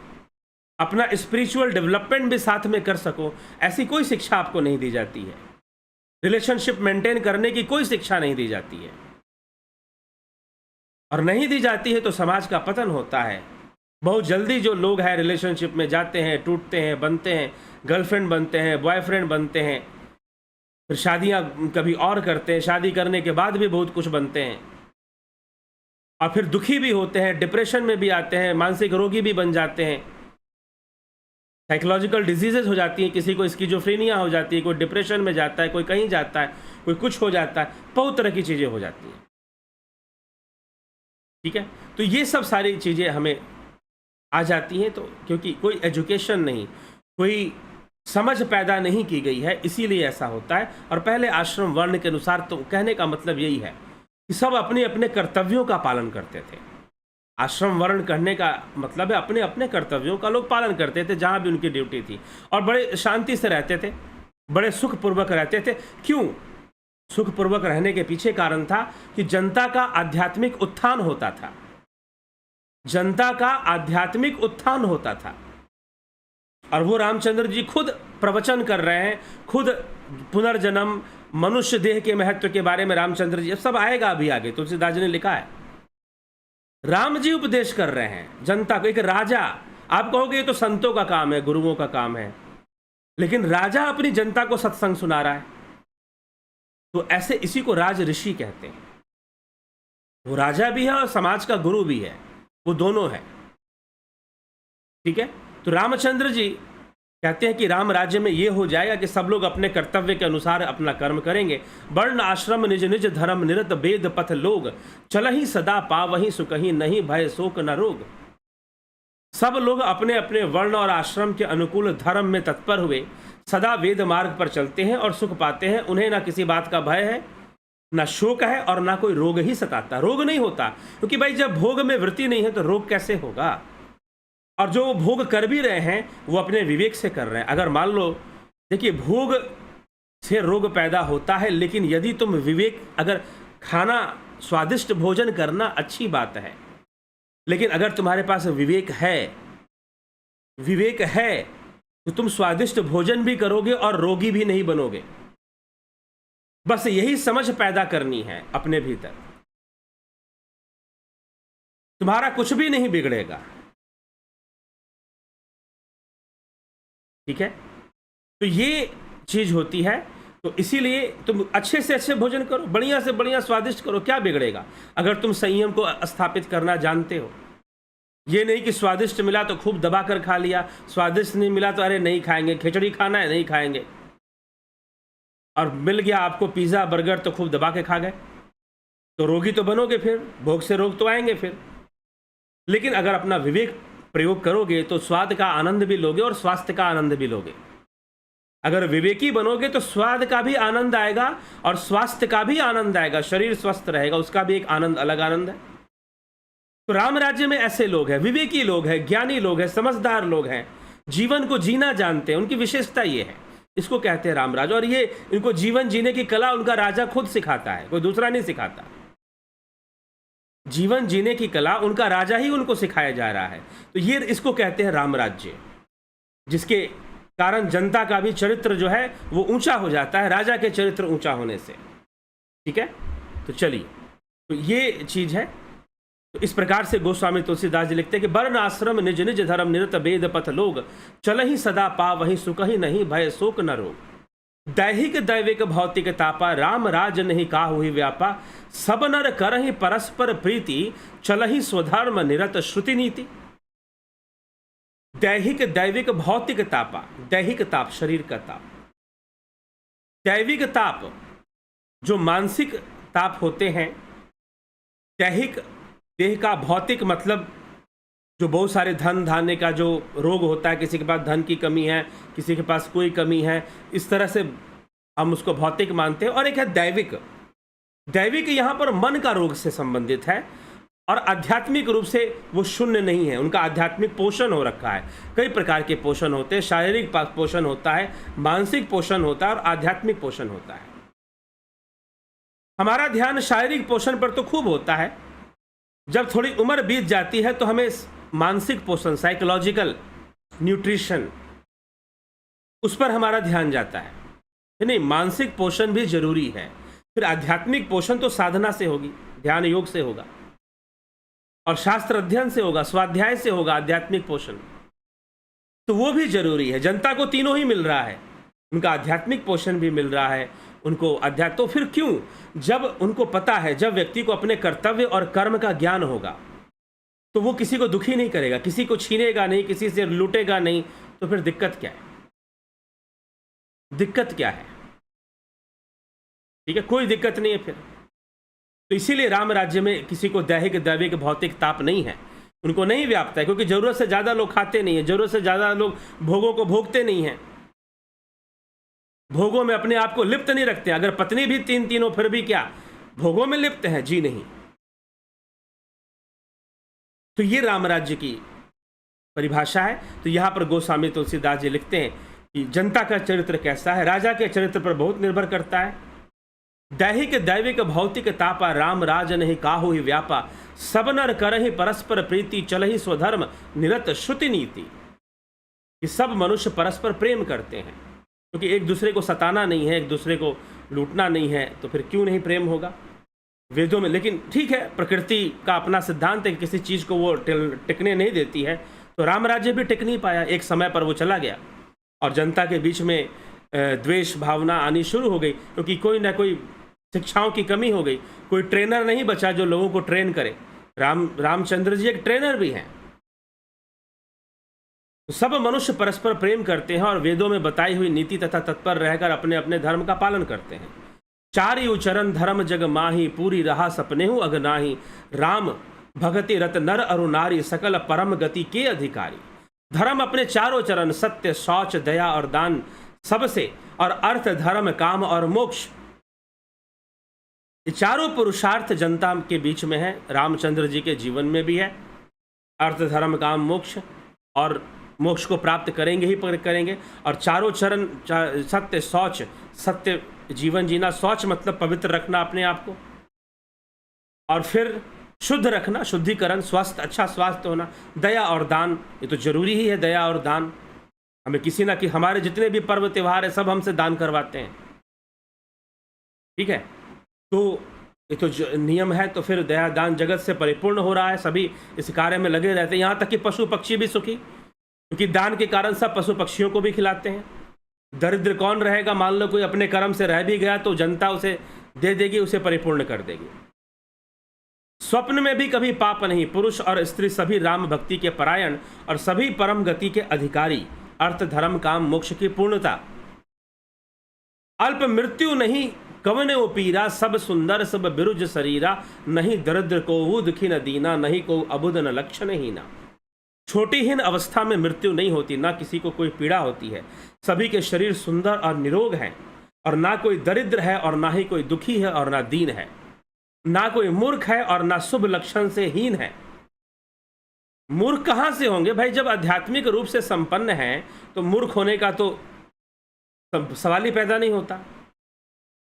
अपना स्पिरिचुअल डेवलपमेंट भी साथ में कर सको, ऐसी कोई शिक्षा आपको नहीं दी जाती है। रिलेशनशिप मेंटेन करने की कोई शिक्षा नहीं दी जाती है, और नहीं दी जाती है तो समाज का पतन होता है। बहुत जल्दी जो लोग हैं रिलेशनशिप में जाते हैं, टूटते हैं, बनते हैं, गर्लफ्रेंड बनते हैं, बॉयफ्रेंड बनते हैं, फिर शादियां कभी और करते हैं, शादी करने के बाद भी बहुत कुछ बनते हैं, और फिर दुखी भी होते हैं, डिप्रेशन में भी आते हैं, मानसिक रोगी भी बन जाते हैं, साइकोलॉजिकल डिजीजेज हो जाती हैं, किसी को स्किज़ोफ्रेनिया हो जाती है, कोई डिप्रेशन में जाता है, कोई कहीं जाता है, कोई कुछ हो जाता है, बहुत तरह की चीज़ें हो जाती हैं। ठीक है, तो ये सब सारी चीज़ें हमें आ जाती हैं, तो क्योंकि कोई एजुकेशन नहीं, कोई समझ पैदा नहीं की गई है, इसीलिए ऐसा होता है। और पहले आश्रम वर्ण के अनुसार, तो कहने का मतलब यही है कि सब अपने अपने कर्तव्यों का पालन करते थे। आश्रम वर्ण कहने का मतलब है अपने अपने कर्तव्यों का लोग पालन करते थे जहाँ भी उनकी ड्यूटी थी, और बड़े शांति से रहते थे, बड़े सुखपूर्वक रहते थे। क्यों सुखपूर्वक रहने के पीछे कारण था कि जनता का आध्यात्मिक उत्थान होता था, जनता का आध्यात्मिक उत्थान होता था। और वो रामचंद्र जी खुद प्रवचन कर रहे हैं, खुद पुनर्जन्म, मनुष्य देह के महत्व के बारे में रामचंद्र जी, सब आएगा अभी आगे, तुलसीदास जी ने लिखा है। राम जी उपदेश कर रहे हैं जनता को। एक राजा, आप कहोगे ये तो संतों का काम है, गुरुओं का काम है, लेकिन राजा अपनी जनता को सत्संग सुना रहा है, तो ऐसे इसी को राज ऋषि कहते हैं। वो राजा भी है और समाज का गुरु भी है, वो दोनों है। ठीक है, तो रामचंद्र जी कहते हैं कि राम राज्य में ये हो जाएगा कि सब लोग अपने कर्तव्य के अनुसार अपना कर्म करेंगे। वर्ण आश्रम निज निज धर्म निरत वेद पथ लोग, चलहि सदा पावहि सुखहि नहीं भय शोक न रोग। सब लोग अपने अपने वर्ण और आश्रम के अनुकूल धर्म में तत्पर हुए सदा वेद मार्ग पर चलते हैं और सुख पाते हैं। उन्हें ना किसी बात का भय है, ना शोक है, और ना कोई रोग ही सताता। रोग नहीं होता, क्योंकि भाई जब भोग में वृत्ति नहीं है तो रोग कैसे होगा। और जो भोग कर भी रहे हैं वो अपने विवेक से कर रहे हैं। अगर मान लो, देखिए, भोग से रोग पैदा होता है, लेकिन यदि तुम विवेक, अगर खाना स्वादिष्ट भोजन करना अच्छी बात है, लेकिन अगर तुम्हारे पास विवेक है तो तुम स्वादिष्ट भोजन भी करोगे और रोगी भी नहीं बनोगे। बस यही समझ पैदा करनी है अपने भीतर, तुम्हारा कुछ भी नहीं बिगड़ेगा। ठीक है, तो ये चीज होती है। तो इसीलिए तुम अच्छे से अच्छे भोजन करो, बढ़िया से बढ़िया स्वादिष्ट करो, क्या बिगड़ेगा अगर तुम संयम को स्थापित करना जानते हो। ये नहीं कि स्वादिष्ट मिला तो खूब दबा कर खा लिया, स्वादिष्ट नहीं मिला तो अरे नहीं खाएंगे, खिचड़ी खाना है नहीं खाएंगे, और मिल गया आपको पिज़्ज़ा बर्गर तो खूब दबा के खा गए, तो रोगी तो बनोगे, फिर भोग से रोग तो आएंगे फिर। लेकिन अगर अपना विवेक प्रयोग करोगे तो स्वाद का आनंद भी लोगे और स्वास्थ्य का आनंद भी लोगे। अगर विवेकी बनोगे तो स्वाद का भी आनंद आएगा और स्वास्थ्य का भी आनंद आएगा, शरीर स्वस्थ रहेगा, उसका भी एक आनंद, अलग आनंद है। तो राम राज्य में ऐसे लोग हैं, विवेकी लोग हैं, ज्ञानी लोग हैं, समझदार लोग हैं, जीवन को जीना जानते हैं। उनकी विशेषता ये है, इसको कहते हैं राम राज्य। और ये इनको जीवन जीने की कला उनका राजा खुद सिखाता है, कोई दूसरा नहीं सिखाता। जीवन जीने की कला उनका राजा ही उनको सिखाया जा रहा है। तो ये इसको कहते हैं राम राज्य, जिसके कारण जनता का भी चरित्र जो है वो ऊंचा हो जाता है राजा के चरित्र ऊंचा होने से। ठीक है, तो चलिए, तो ये चीज है। तो इस प्रकार से गोस्वामी तुलसीदास जी लिखते हैं कि वर्ण आश्रम निज निज धर्म निरत वेद पथ लोग, चलहि सदा पावहि सुखहि नहीं भय शोक न रोग। दैहिक दैविक भौतिक तापा, राम राज नहीं काहु ही व्यापा। सब नर करहि परस्पर प्रीति, चलहि स्वधर्म निरत श्रुति नीति। दैहिक दैविक भौतिक तापा, दैहिक ताप शरीर का ताप, दैविक ताप जो मानसिक ताप होते हैं, दैहिक देह का, भौतिक मतलब जो बहुत सारे धन धान्य का जो रोग होता है, किसी के पास धन की कमी है, किसी के पास कोई कमी है, इस तरह से हम उसको भौतिक मानते हैं। और एक है दैविक। दैविक यहाँ पर मन का रोग से संबंधित है। और आध्यात्मिक रूप से वो शून्य नहीं है, उनका आध्यात्मिक पोषण हो रखा है। कई प्रकार के पोषण होते हैं, शारीरिक पोषण होता है, मानसिक पोषण होता है और आध्यात्मिक पोषण होता है। हमारा ध्यान शारीरिक पोषण पर तो खूब होता है, जब थोड़ी उम्र बीत जाती है तो हमें मानसिक पोषण, साइकोलॉजिकल न्यूट्रिशन, उस पर हमारा ध्यान जाता है। नहीं, मानसिक पोषण भी जरूरी है। फिर आध्यात्मिक पोषण तो साधना से होगी, ध्यान योग से होगा और शास्त्र अध्ययन से होगा, स्वाध्याय से होगा आध्यात्मिक पोषण, तो वो भी जरूरी है। जनता को तीनों ही मिल रहा है, उनका आध्यात्मिक पोषण भी मिल रहा है, उनको अध्यात्म। तो फिर क्यों, जब उनको पता है, जब व्यक्ति को अपने कर्तव्य और कर्म का ज्ञान होगा तो वो किसी को दुखी नहीं करेगा, किसी को छीनेगा नहीं, किसी से लूटेगा नहीं, तो फिर दिक्कत क्या है? दिक्कत क्या है? ठीक है, कोई दिक्कत नहीं है फिर। तो इसीलिए राम राज्य में किसी को दैहिक दैविक भौतिक ताप नहीं है, उनको नहीं व्यापता है, क्योंकि जरूरत से ज्यादा लोग खाते नहीं है, जरूरत से ज्यादा लोग भोगों को भोगते नहीं हैं, भोगों में अपने आप को लिप्त नहीं रखते। अगर पत्नी भी तीनों फिर भी क्या भोगों में लिप्त है? जी नहीं। तो ये राम राज्य की परिभाषा है। तो यहां पर गोस्वामी तुलसीदास जी लिखते हैं कि जनता का चरित्र कैसा है, राजा के चरित्र पर बहुत निर्भर करता है। दैहिक दैविक भौतिक तापा, राम राज नहीं काहू ही व्यापा, सब नर करहि परस्पर प्रीति, चलहि स्वधर्म निरत श्रुति नीति। कि सब मनुष्य परस्पर प्रेम करते हैं, क्योंकि एक दूसरे को सताना नहीं है, एक दूसरे को लूटना नहीं है, तो फिर क्यों नहीं प्रेम होगा वेदों में। लेकिन ठीक है, प्रकृति का अपना सिद्धांत है कि किसी चीज़ को वो टिकने नहीं देती है, तो राम राज्य भी टिक नहीं पाया, एक समय पर वो चला गया और जनता के बीच में द्वेष भावना आनी शुरू हो गई, क्योंकि कोई ना कोई शिक्षाओं की कमी हो गई, कोई ट्रेनर नहीं बचा जो लोगों को ट्रेन करे। रामचंद्र जी एक ट्रेनर भी हैं। तो सब मनुष्य परस्पर प्रेम करते हैं और वेदों में बताई हुई नीति तथा तत्पर रहकर अपने अपने धर्म का पालन करते हैं। चारि उचरण धर्म जग माही, पूरी रहा सपने हूँ अगनाही, राम भगति रत नर अरु नारी, सकल परम गति के अधिकारी। धर्म अपने चारों चरण, सत्य शौच दया और दान सबसे, और अर्थ धर्म काम और मोक्ष, ये चारों पुरुषार्थ जनता के बीच में है। रामचंद्र जी के जीवन में भी है, अर्थ धर्म काम मोक्ष, और मोक्ष को प्राप्त करेंगे ही करेंगे। और चारों चरण, सत्य शौच, सत्य जीवन जीना, शौच मतलब पवित्र रखना अपने आप को, और फिर शुद्ध रखना, शुद्धिकरण, स्वस्थ, अच्छा स्वास्थ्य होना, दया और दान, ये तो जरूरी ही है। दया और दान, हमें किसी ना कि हमारे जितने भी पर्व त्यौहार है सब हमसे दान करवाते हैं, ठीक है, तो ये तो नियम है। तो फिर दया दान जगत से परिपूर्ण हो रहा है, सभी इस कार्य में लगे रहते हैं, यहाँ तक कि पशु पक्षी भी सुखी, क्योंकि दान के कारण सब पशु पक्षियों को भी खिलाते हैं। दरिद्र कौन रहेगा? मान लो कोई अपने कर्म से रह भी गया तो जनता उसे दे देगी, उसे परिपूर्ण कर देगी। स्वप्न में भी कभी पाप नहीं, पुरुष और स्त्री सभी राम भक्ति के परायण, और सभी परम गति के अधिकारी, अर्थ धर्म काम मोक्ष की पूर्णता। अल्प मृत्यु नहीं कवने वो पीरा, सब सुंदर सब बिरुज शरीरा, नहीं दरिद्र को वो दुखी न दीना, नहीं को अबुद न लक्षण ही ना। छोटीहीन अवस्था में मृत्यु नहीं होती, ना किसी को कोई पीड़ा होती है, सभी के शरीर सुंदर और निरोग हैं, और ना कोई दरिद्र है और ना ही कोई दुखी है और ना दीन है, ना कोई मूर्ख है और ना शुभ लक्षण से हीन है। मूर्ख कहाँ से होंगे भाई? जब आध्यात्मिक रूप से संपन्न है तो मूर्ख होने का तो सवाल ही पैदा नहीं होता।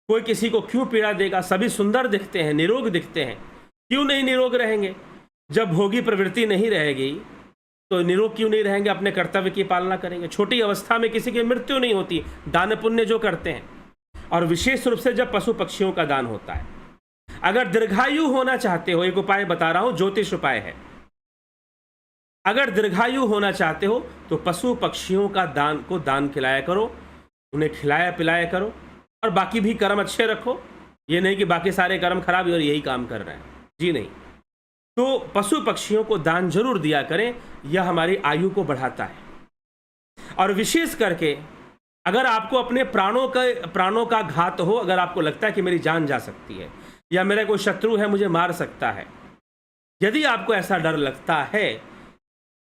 कोई किसी को क्यों पीड़ा देगा? सभी सुंदर दिखते हैं, निरोग दिखते हैं, क्यों नहीं निरोग रहेंगे? जब भोगी प्रवृत्ति नहीं रहेगी तो निरोग क्यों नहीं रहेंगे? अपने कर्तव्य की पालना करेंगे। छोटी अवस्था में किसी की मृत्यु नहीं होती, दान पुण्य जो करते हैं, और विशेष रूप से जब पशु पक्षियों का दान होता है। अगर दीर्घायु होना चाहते हो, एक उपाय बता रहा हूं, ज्योतिष उपाय है। अगर दीर्घायु होना चाहते हो तो पशु पक्षियों का दान खिलाया करो, उन्हें खिलाया पिलाया करो, और बाकी भी कर्म अच्छे रखो। ये नहीं कि बाकी सारे कर्म खराब और यही काम कर रहे हैं, जी नहीं। तो पशु पक्षियों को दान जरूर दिया करें, यह हमारी आयु को बढ़ाता है। और विशेष करके अगर आपको अपने प्राणों का घात हो, अगर आपको लगता है कि मेरी जान जा सकती है या मेरा कोई शत्रु है मुझे मार सकता है, यदि आपको ऐसा डर लगता है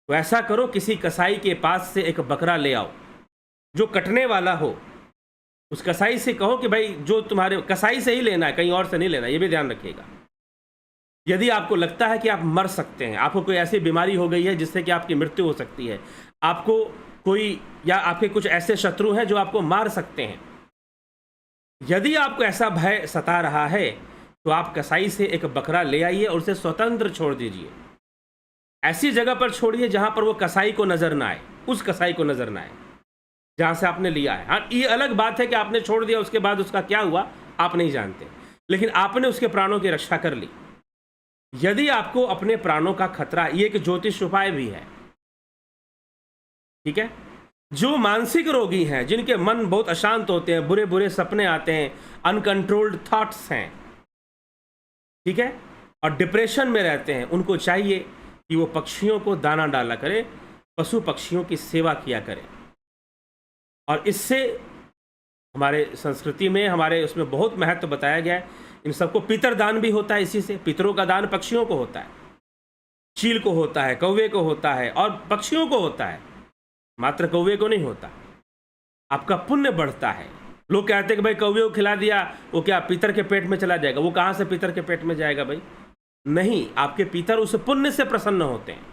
तो ऐसा करो, किसी कसाई के पास से एक बकरा ले आओ जो कटने वाला हो। उस कसाई से कहो कि भाई जो तुम्हारे, कसाई से ही लेना है, कहीं और से नहीं लेना, ये भी ध्यान रखिएगा। यदि आपको लगता है कि आप मर सकते हैं, आपको कोई ऐसी बीमारी हो गई है जिससे कि आपकी मृत्यु हो सकती है, आपको कोई या आपके कुछ ऐसे शत्रु हैं जो आपको मार सकते हैं, यदि आपको ऐसा भय सता रहा है तो आप कसाई से एक बकरा ले आइए और उसे स्वतंत्र छोड़ दीजिए। ऐसी जगह पर छोड़िए जहां पर वो कसाई को नजर ना आए, उस कसाई को नजर ना आए जहां से आपने लिया है। हाँ, ये अलग बात है कि आपने छोड़ दिया, उसके बाद उसका क्या हुआ आप नहीं जानते, लेकिन आपने उसके प्राणों की रक्षा कर ली। यदि आपको अपने प्राणों का खतरा, ये एक ज्योतिष उपाय भी है, ठीक है। जो मानसिक रोगी हैं, जिनके मन बहुत अशांत होते हैं, बुरे बुरे सपने आते हैं, अनकंट्रोल्ड थॉट्स हैं, ठीक है, और डिप्रेशन में रहते हैं, उनको चाहिए कि वो पक्षियों को दाना डाला करें, पशु पक्षियों की सेवा किया करें। और इससे हमारे संस्कृति में, हमारे उसमें बहुत महत्व बताया गया है। इन सबको पितरदान भी होता है, इसी से पितरों का दान पक्षियों को होता है, चील को होता है, कौवे को होता है और पक्षियों को होता है, मात्र कौवे को नहीं होता। आपका पुण्य बढ़ता है। लोग कहते हैं कि भाई कौवे को खिला दिया, वो क्या पितर के पेट में चला जाएगा? वो कहाँ से पितर के पेट में जाएगा भाई? नहीं, आपके पितर उस पुण्य से प्रसन्न होते हैं,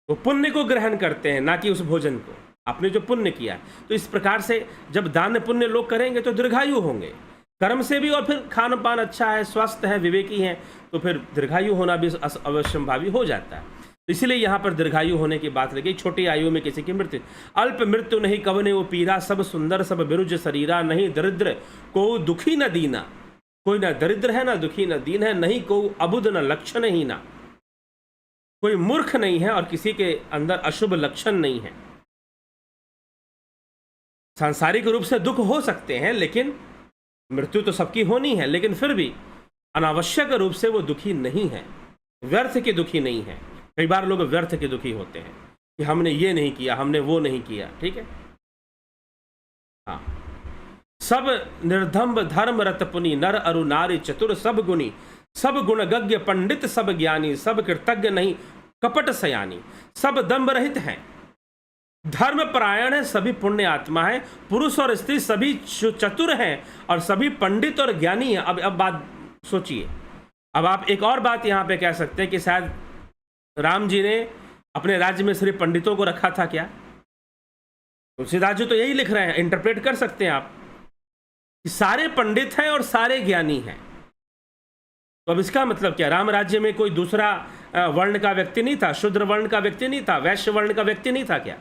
वो पुण्य को ग्रहण करते हैं, ना कि उस भोजन को, आपने जो पुण्य किया। तो इस प्रकार से जब दान पुण्य लोग करेंगे तो दीर्घायु होंगे कर्म से भी, और फिर खान पान अच्छा है, स्वस्थ है, विवेकी हैं, तो फिर दीर्घायु होना भी अवश्यंभावी हो जाता है। तो इसलिए यहाँ पर दीर्घायु होने की बात लगी। छोटी आयु में किसी की मृत्यु, अल्प मृत्यु नहीं कवने वो पीरा, सब सुंदर सब बिरुज शरीरा, नहीं दरिद्र को दुखी न दीना। कोई ना दरिद्र है, ना दुखी, न दीन है, नहीं को अबुद, न लक्षण ही ना। कोई मूर्ख नहीं है और किसी के अंदर अशुभ लक्षण नहीं है। सांसारिक रूप से दुख हो सकते हैं, लेकिन मृत्यु तो सबकी होनी है, लेकिन फिर भी अनावश्यक रूप से वो दुखी नहीं है, व्यर्थ के दुखी नहीं है। कई बार लोग व्यर्थ के दुखी होते हैं कि हमने ये नहीं किया, हमने वो नहीं किया, ठीक है। हाँ, सब निर्धम्ब धर्म रत पुनि, नर अरु नारी चतुर सब गुणी, सब गुणगज्ञ पंडित सब ज्ञानी, सब कृतज्ञ नहीं कपट सयानी, सब दम्भ रहित हैं, धर्म परायण है, सभी पुण्य आत्मा है, पुरुष और स्त्री सभी चतुर हैं और सभी पंडित और ज्ञानी हैं। अब बात सोचिए। अब आप एक और बात यहाँ पे कह सकते हैं कि शायद राम जी ने अपने राज्य में सिर्फ पंडितों को रखा था क्या? तुलसीदास जी तो यही लिख रहे हैं, इंटरप्रेट कर सकते हैं आप कि सारे पंडित हैं और सारे ज्ञानी हैं। तो अब इसका मतलब क्या? राम राज्य में कोई दूसरा वर्ण का व्यक्ति नहीं था, शूद्र वर्ण का व्यक्ति नहीं था, वैश्य वर्ण का व्यक्ति नहीं था क्या?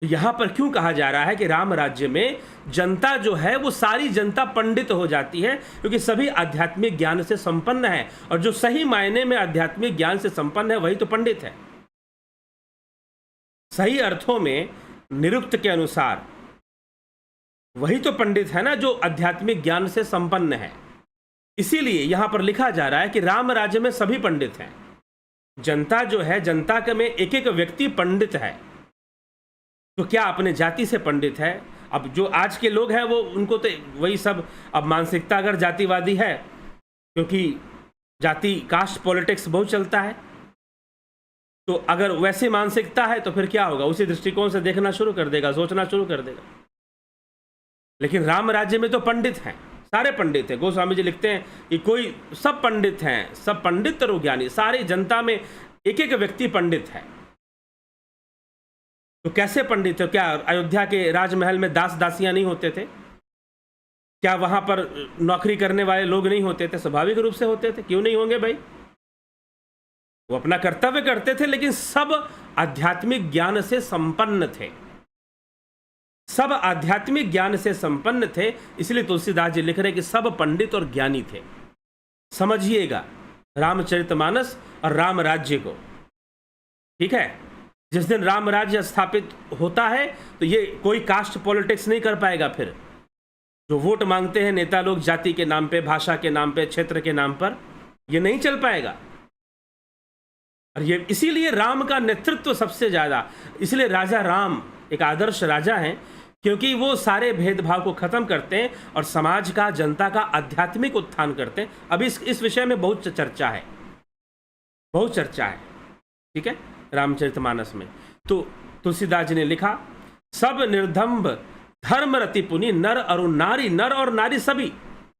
यहां पर क्यों कहा जा रहा है कि राम राज्य में जनता जो है वो सारी जनता पंडित हो जाती है? क्योंकि सभी आध्यात्मिक ज्ञान से संपन्न है, और जो सही मायने में आध्यात्मिक ज्ञान से संपन्न है वही तो पंडित है। सही अर्थों में निरुक्त के अनुसार वही तो पंडित है ना, जो आध्यात्मिक ज्ञान से संपन्न है। इसीलिए यहां पर लिखा जा रहा है कि राम राज्य में सभी पंडित हैं। जनता जो है, जनता के में एक एक व्यक्ति पंडित है। तो क्या अपने जाति से पंडित है? अब जो आज के लोग हैं वो, उनको तो वही सब, अब मानसिकता अगर जातिवादी है, क्योंकि जाति कास्ट पॉलिटिक्स बहुत चलता है, तो अगर वैसी मानसिकता है तो फिर क्या होगा? उसी दृष्टिकोण से देखना शुरू कर देगा, सोचना शुरू कर देगा। लेकिन राम राज्य में तो पंडित हैं, सारे पंडित हैं। गोस्वामी जी लिखते हैं कि कोई, सब पंडित हैं, सब पंडित और ज्ञानी, सारी जनता में एक एक व्यक्ति पंडित है। तो कैसे पंडित है? क्या अयोध्या के राजमहल में दास दासियां नहीं होते थे? क्या वहां पर नौकरी करने वाले लोग नहीं होते थे? स्वाभाविक रूप से होते थे, क्यों नहीं होंगे भाई? वो अपना कर्तव्य करते थे, लेकिन सब आध्यात्मिक ज्ञान से संपन्न थे, सब आध्यात्मिक ज्ञान से संपन्न थे। इसलिए तुलसीदास जी लिख रहे कि सब पंडित और ज्ञानी थे। समझिएगा रामचरितमानस और राम राज्य को, ठीक है। जिस दिन राम राज्य स्थापित होता है तो ये कोई कास्ट पॉलिटिक्स नहीं कर पाएगा। फिर जो वोट मांगते हैं नेता लोग जाति के नाम पे, भाषा के नाम पे, क्षेत्र के नाम पर, ये नहीं चल पाएगा। और ये इसीलिए राम का नेतृत्व सबसे ज्यादा, इसलिए राजा राम एक आदर्श राजा हैं, क्योंकि वो सारे भेदभाव को खत्म करते हैं और समाज का, जनता का आध्यात्मिक उत्थान करते हैं। अभी इस विषय में बहुत चर्चा है, बहुत चर्चा है, ठीक है, रामचरितमानस में। तो तुलसीदास जी ने लिखा, सब निर्धम्ब धर्म रति पुनि, नर और नारी, नर और नारी सभी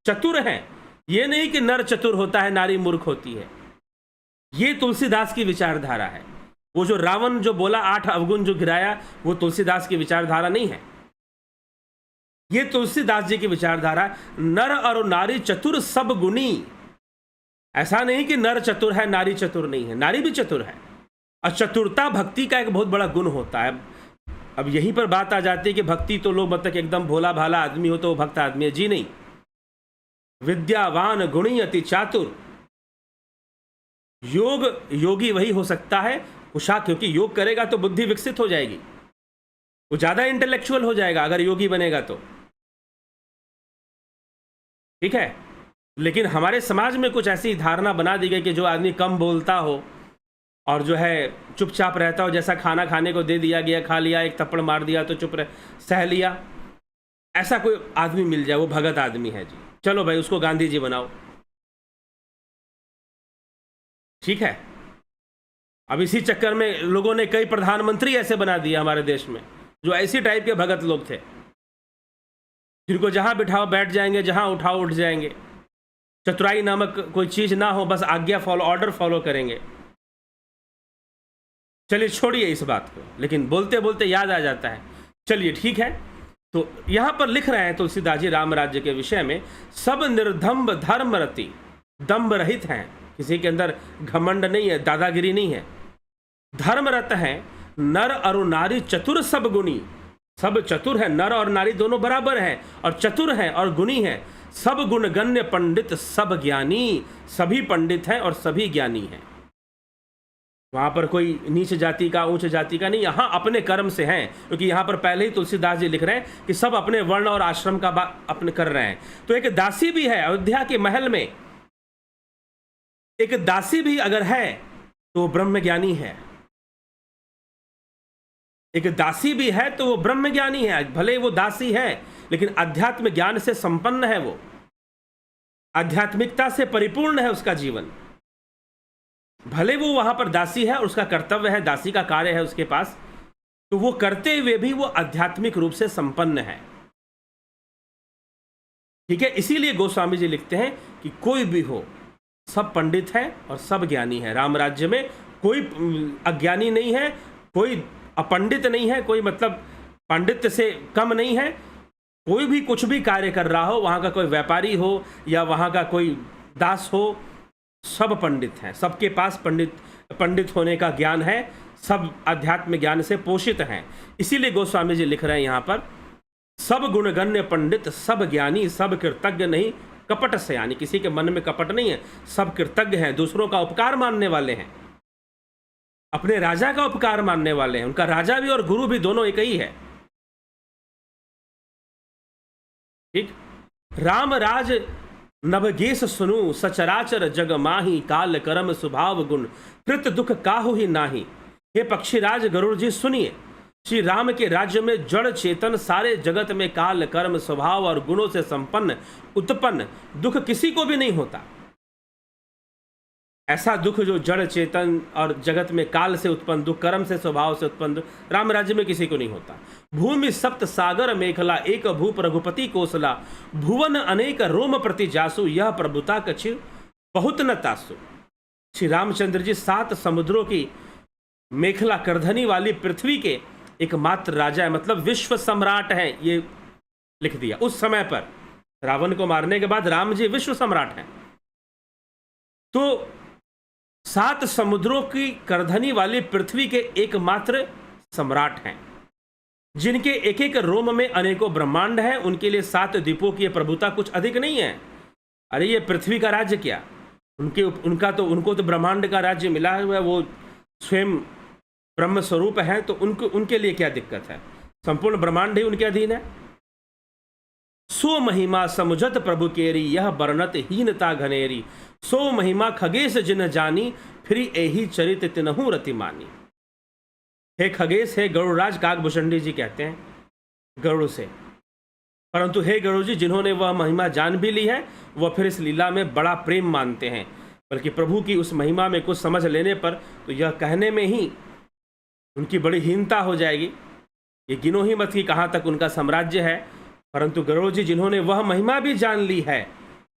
चतुर हैं, ये नहीं कि नर चतुर होता है नारी मूर्ख होती है। ये तुलसीदास की विचारधारा है। वो जो रावण जो बोला 8 अवगुण जो गिराया, वो तुलसीदास की विचारधारा नहीं है। ये तुलसीदास जी की विचारधारा, नर और नारी चतुर सब गुणी। ऐसा नहीं कि नर चतुर है नारी चतुर नहीं है, नारी भी चतुर है। और चतुरता भक्ति का एक बहुत बड़ा गुण होता है। अब यहीं पर बात आ जाती है कि भक्ति तो लोग मतलब एकदम भोला भाला आदमी हो तो वो भक्त आदमी है। जी नहीं, विद्यावान गुणी अति चातुर। योगी वही हो सकता है उषा, क्योंकि योग करेगा तो बुद्धि विकसित हो जाएगी, वो ज्यादा इंटेलेक्चुअल हो जाएगा अगर योगी बनेगा तो। ठीक है, लेकिन हमारे समाज में कुछ ऐसी धारणा बना दी गई कि जो आदमी कम बोलता हो और जो है चुपचाप रहता हो, जैसा खाना खाने को दे दिया गया खा लिया, एक थप्पड़ मार दिया तो चुप रह सह लिया, ऐसा कोई आदमी मिल जाए वो भगत आदमी है जी। चलो भाई उसको गांधी जी बनाओ। ठीक है, अब इसी चक्कर में लोगों ने कई प्रधानमंत्री ऐसे बना दिए हमारे देश में जो ऐसी टाइप के भगत लोग थे, जिनको जहां बिठाओ बैठ जाएंगे, जहां उठाओ उठ जाएंगे। चतुराई नामक कोई चीज ना हो, बस आज्ञा फॉलो, ऑर्डर फॉलो करेंगे। चलिए छोड़िए इस बात को, लेकिन बोलते बोलते याद आ जाता है। चलिए ठीक है, तो यहां पर लिख रहे हैं तुलसीदास जी राम राज्य के विषय में, सब निर्धम्ब धर्मरति, दम्भ रहित हैं, किसी के अंदर घमंड नहीं है, दादागिरी नहीं है, धर्मरत हैं, नर और नारी चतुर सब गुणी। सब चतुर है, नर और नारी दोनों बराबर हैं और चतुर हैं और गुणी हैं। सब गुणगण्य पंडित सब ज्ञानी, सभी पंडित हैं और सभी ज्ञानी हैं। वहां पर कोई नीच जाति का उच्च जाति का नहीं, यहां अपने कर्म से हैं, क्योंकि यहां पर पहले ही तुलसीदास जी लिख रहे हैं कि सब अपने वर्ण और आश्रम का अपने कर रहे हैं। तो एक दासी भी है अयोध्या के महल में, एक दासी भी अगर है तो वो ब्रह्म ज्ञानी है। एक दासी भी है तो वो ब्रह्म ज्ञानी है। भले वो दासी है लेकिन अध्यात्म ज्ञान से संपन्न है, वो आध्यात्मिकता से परिपूर्ण है उसका जीवन। भले वो वहां पर दासी है और उसका कर्तव्य है, दासी का कार्य है उसके पास, तो वो करते हुए भी वो आध्यात्मिक रूप से संपन्न है। ठीक है, इसीलिए गोस्वामी जी लिखते हैं कि कोई भी हो सब पंडित है और सब ज्ञानी है। राम राज्य में कोई अज्ञानी नहीं है, कोई अपंडित नहीं है, कोई मतलब पंडित से कम नहीं है। कोई भी कुछ भी कार्य कर रहा हो, वहां का कोई व्यापारी हो या वहां का कोई दास हो, सब पंडित हैं, सबके पास पंडित होने का ज्ञान है, सब अध्यात्म ज्ञान से पोषित हैं। इसीलिए गोस्वामी जी लिख रहे हैं यहाँ पर, सब गुणगण्य पंडित सब ज्ञानी, सब कृतज्ञ नहीं कपट से, यानी किसी के मन में कपट नहीं है, सब कृतज्ञ हैं, दूसरों का उपकार मानने वाले हैं, अपने राजा का उपकार मानने वाले हैं। उनका राजा भी और गुरु भी दोनों एक ही है। ठीक, राम राज नभगेश सुनु, सचराचर जग माही, काल कर्म स्वभाव गुण कृत दुख काहू ही नाही। हे पक्षीराज गरुड़ जी सुनिए, श्री राम के राज्य में जड़ चेतन सारे जगत में काल कर्म स्वभाव और गुणों से संपन्न उत्पन्न दुख किसी को भी नहीं होता। ऐसा दुख जो जड़ चेतन और जगत में काल से उत्पन्न दुख, कर्म से स्वभाव से उत्पन्न दुख, राम राज्य में किसी को नहीं होता। भूमि सप्त सागर मेखला, एक भूप रघुपति कोसला, भुवन अनेक रोम प्रति जासु, यह प्रभुता कछु बहुत न तासु। श्री रामचंद्र जी 7 समुद्रों की मेखला करधनी वाली पृथ्वी के एकमात्र राजा है, मतलब विश्व सम्राट हैं। ये लिख दिया उस समय पर, रावण को मारने के बाद राम जी विश्व सम्राट हैं। तो 7 समुद्रों की करधनी वाली पृथ्वी के एकमात्र सम्राट हैं, जिनके एक एक रोम में अनेकों ब्रह्मांड हैं। उनके लिए 7 द्वीपों की प्रभुता कुछ अधिक नहीं है। अरे ये पृथ्वी का राज्य क्या, उनको तो ब्रह्मांड का राज्य मिला हुआ है, वो स्वयं ब्रह्म स्वरूप है, तो उनके लिए क्या दिक्कत है, संपूर्ण ब्रह्मांड ही उनके अधीन है। सो महिमा समुझत प्रभु केरी, यह बरनत हीनता घनेरी, सो महिमा खगेश जिन जानी, फिर एही चरित तिनहु रति मानी। हे खगेश, हे गरुड़राज, काकभूषणी जी कहते हैं गरुड़ से, परंतु हे गरुड़ जी, जिन्होंने वह महिमा जान भी ली है, वह फिर इस लीला में बड़ा प्रेम मानते हैं, बल्कि प्रभु की उस महिमा में कुछ समझ लेने पर तो यह कहने में ही उनकी बड़ी हीनता हो जाएगी। ये गिनो ही मत कि कहाँ तक उनका साम्राज्य है। परंतु गरुड़ जी जिन्होंने वह महिमा भी जान ली है,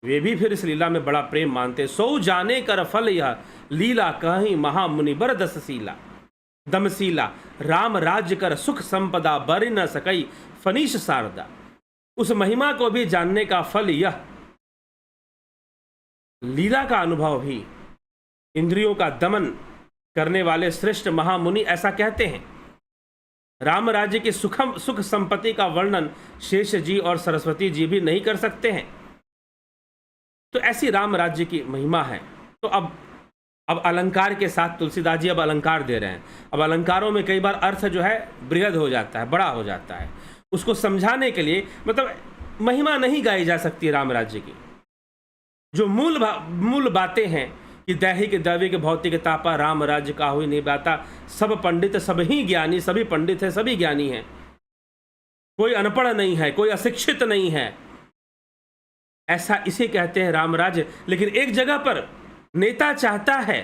वे भी फिर इस लीला में बड़ा प्रेम मानते। सो जाने कर फल यह लीला कहीं महामुनि बर दसशीला दमशीला राम राज्य कर सुख संपदा बर न सकई फनीश शारदा। उस महिमा को भी जानने का फल यह लीला का अनुभव भी इंद्रियों का दमन करने वाले श्रेष्ठ महामुनि ऐसा कहते हैं। राम राज्य की सुख संपत्ति का वर्णन शेष जी और सरस्वती जी भी नहीं कर सकते हैं। तो ऐसी राम राज्य की महिमा है। तो अब अलंकार के साथ तुलसीदास जी अब अलंकार दे रहे हैं। अब अलंकारों में कई बार अर्थ जो है बृहद हो जाता है, बड़ा हो जाता है। उसको समझाने के लिए मतलब महिमा नहीं गाई जा सकती राम राज्य की। जो मूल बातें हैं कि दैहिक दैविक भौतिक तापा राम राज्य का हुई नहीं बाता। सब पंडित सब ही ज्ञानी, सभी पंडित हैं सभी ज्ञानी हैं, कोई अनपढ़ नहीं है, कोई अशिक्षित नहीं है। ऐसा इसे कहते हैं राम राज्य। लेकिन एक जगह पर नेता चाहता है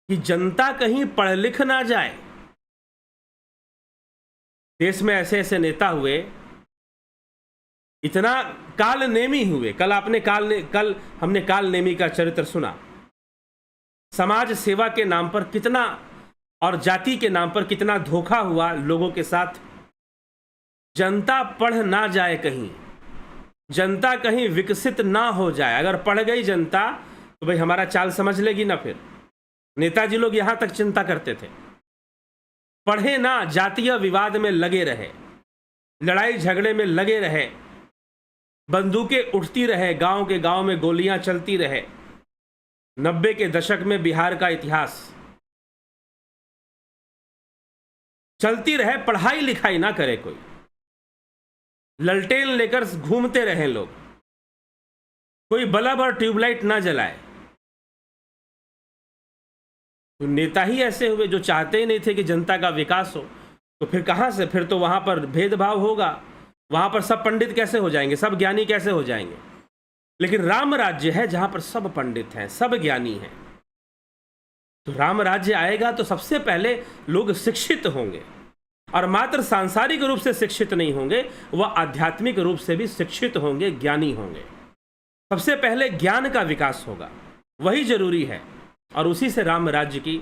कि जनता कहीं पढ़ लिख ना जाए। देश में ऐसे ऐसे नेता हुए, इतना काल नेमी हुए। कल हमने काल नेमी का चरित्र सुना। समाज सेवा के नाम पर कितना और जाति के नाम पर कितना धोखा हुआ लोगों के साथ। जनता पढ़ ना जाए कहीं, जनता कहीं विकसित ना हो जाए। अगर पढ़ गई जनता तो भाई हमारा चाल समझ लेगी ना। फिर नेताजी लोग यहां तक चिंता करते थे, पढ़े ना, जातीय विवाद में लगे रहे, लड़ाई झगड़े में लगे रहे, बंदूकें उठती रहे, गांव के गांव में गोलियां चलती रहे। 90 के दशक में बिहार का इतिहास चलती रहे, पढ़ाई लिखाई ना करे कोई, ललटेन लेकर घूमते रहे लोग, कोई बल्ब और ट्यूबलाइट ना जलाए। तो नेता ही ऐसे हुए जो चाहते ही नहीं थे कि जनता का विकास हो। तो फिर कहां से, फिर तो वहां पर भेदभाव होगा, वहां पर सब पंडित कैसे हो जाएंगे, सब ज्ञानी कैसे हो जाएंगे। लेकिन राम राज्य है जहां पर सब पंडित हैं, सब ज्ञानी हैं। तो राम राज्य आएगा तो सबसे पहले लोग शिक्षित होंगे, और मात्र सांसारिक रूप से शिक्षित नहीं होंगे, वह आध्यात्मिक रूप से भी शिक्षित होंगे, ज्ञानी होंगे। सबसे पहले ज्ञान का विकास होगा, वही जरूरी है, और उसी से राम राज्य की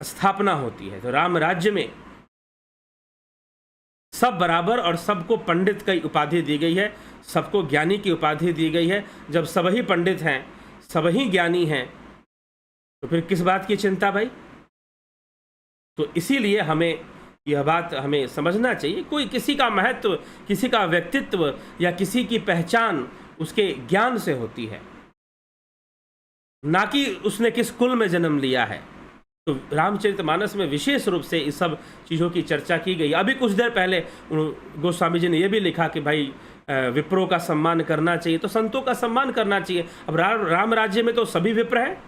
स्थापना होती है। तो राम राज्य में सब बराबर और सबको पंडित की उपाधि दी गई है, सबको ज्ञानी की उपाधि दी गई है। जब सब ही पंडित हैं, सब ही ज्ञानी हैं, तो फिर किस बात की चिंता भाई। तो इसीलिए हमें यह बात हमें समझना चाहिए, कोई किसी का महत्व, किसी का व्यक्तित्व या किसी की पहचान उसके ज्ञान से होती है, ना कि उसने किस कुल में जन्म लिया है। तो रामचरितमानस में विशेष रूप से इस सब चीज़ों की चर्चा की गई। अभी कुछ देर पहले गोस्वामी जी ने यह भी लिखा कि भाई विप्रों का सम्मान करना चाहिए, तो संतों का सम्मान करना चाहिए। अब राम राज्य में तो सभी विप्र हैं,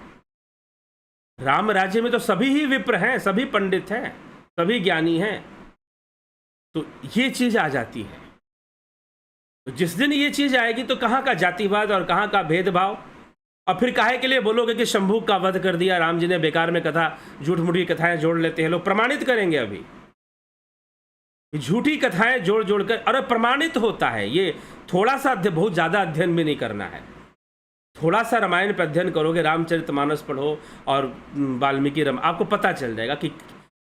राम राज्य में तो सभी ही विप्र हैं, सभी पंडित हैं, सभी ज्ञानी हैं। तो ये चीज़ आ जाती है। तो जिस दिन ये चीज़ आएगी तो कहाँ का जातिवाद और कहाँ का भेदभाव। और फिर काहे के लिए बोलोगे कि शंभू का वध कर दिया राम जी ने, बेकार में कथा, झूठ मूठ की कथाएं जोड़ लेते हैं लोग। प्रमाणित करेंगे अभी, झूठी कथाएं जोड़ जोड़ कर, अरे प्रमाणित होता है। ये थोड़ा सा बहुत ज़्यादा अध्ययन भी नहीं करना है, थोड़ा सा रामायण पर अध्ययन करोगे, रामचरितमानस पढ़ो और वाल्मीकि आपको पता चल जाएगा कि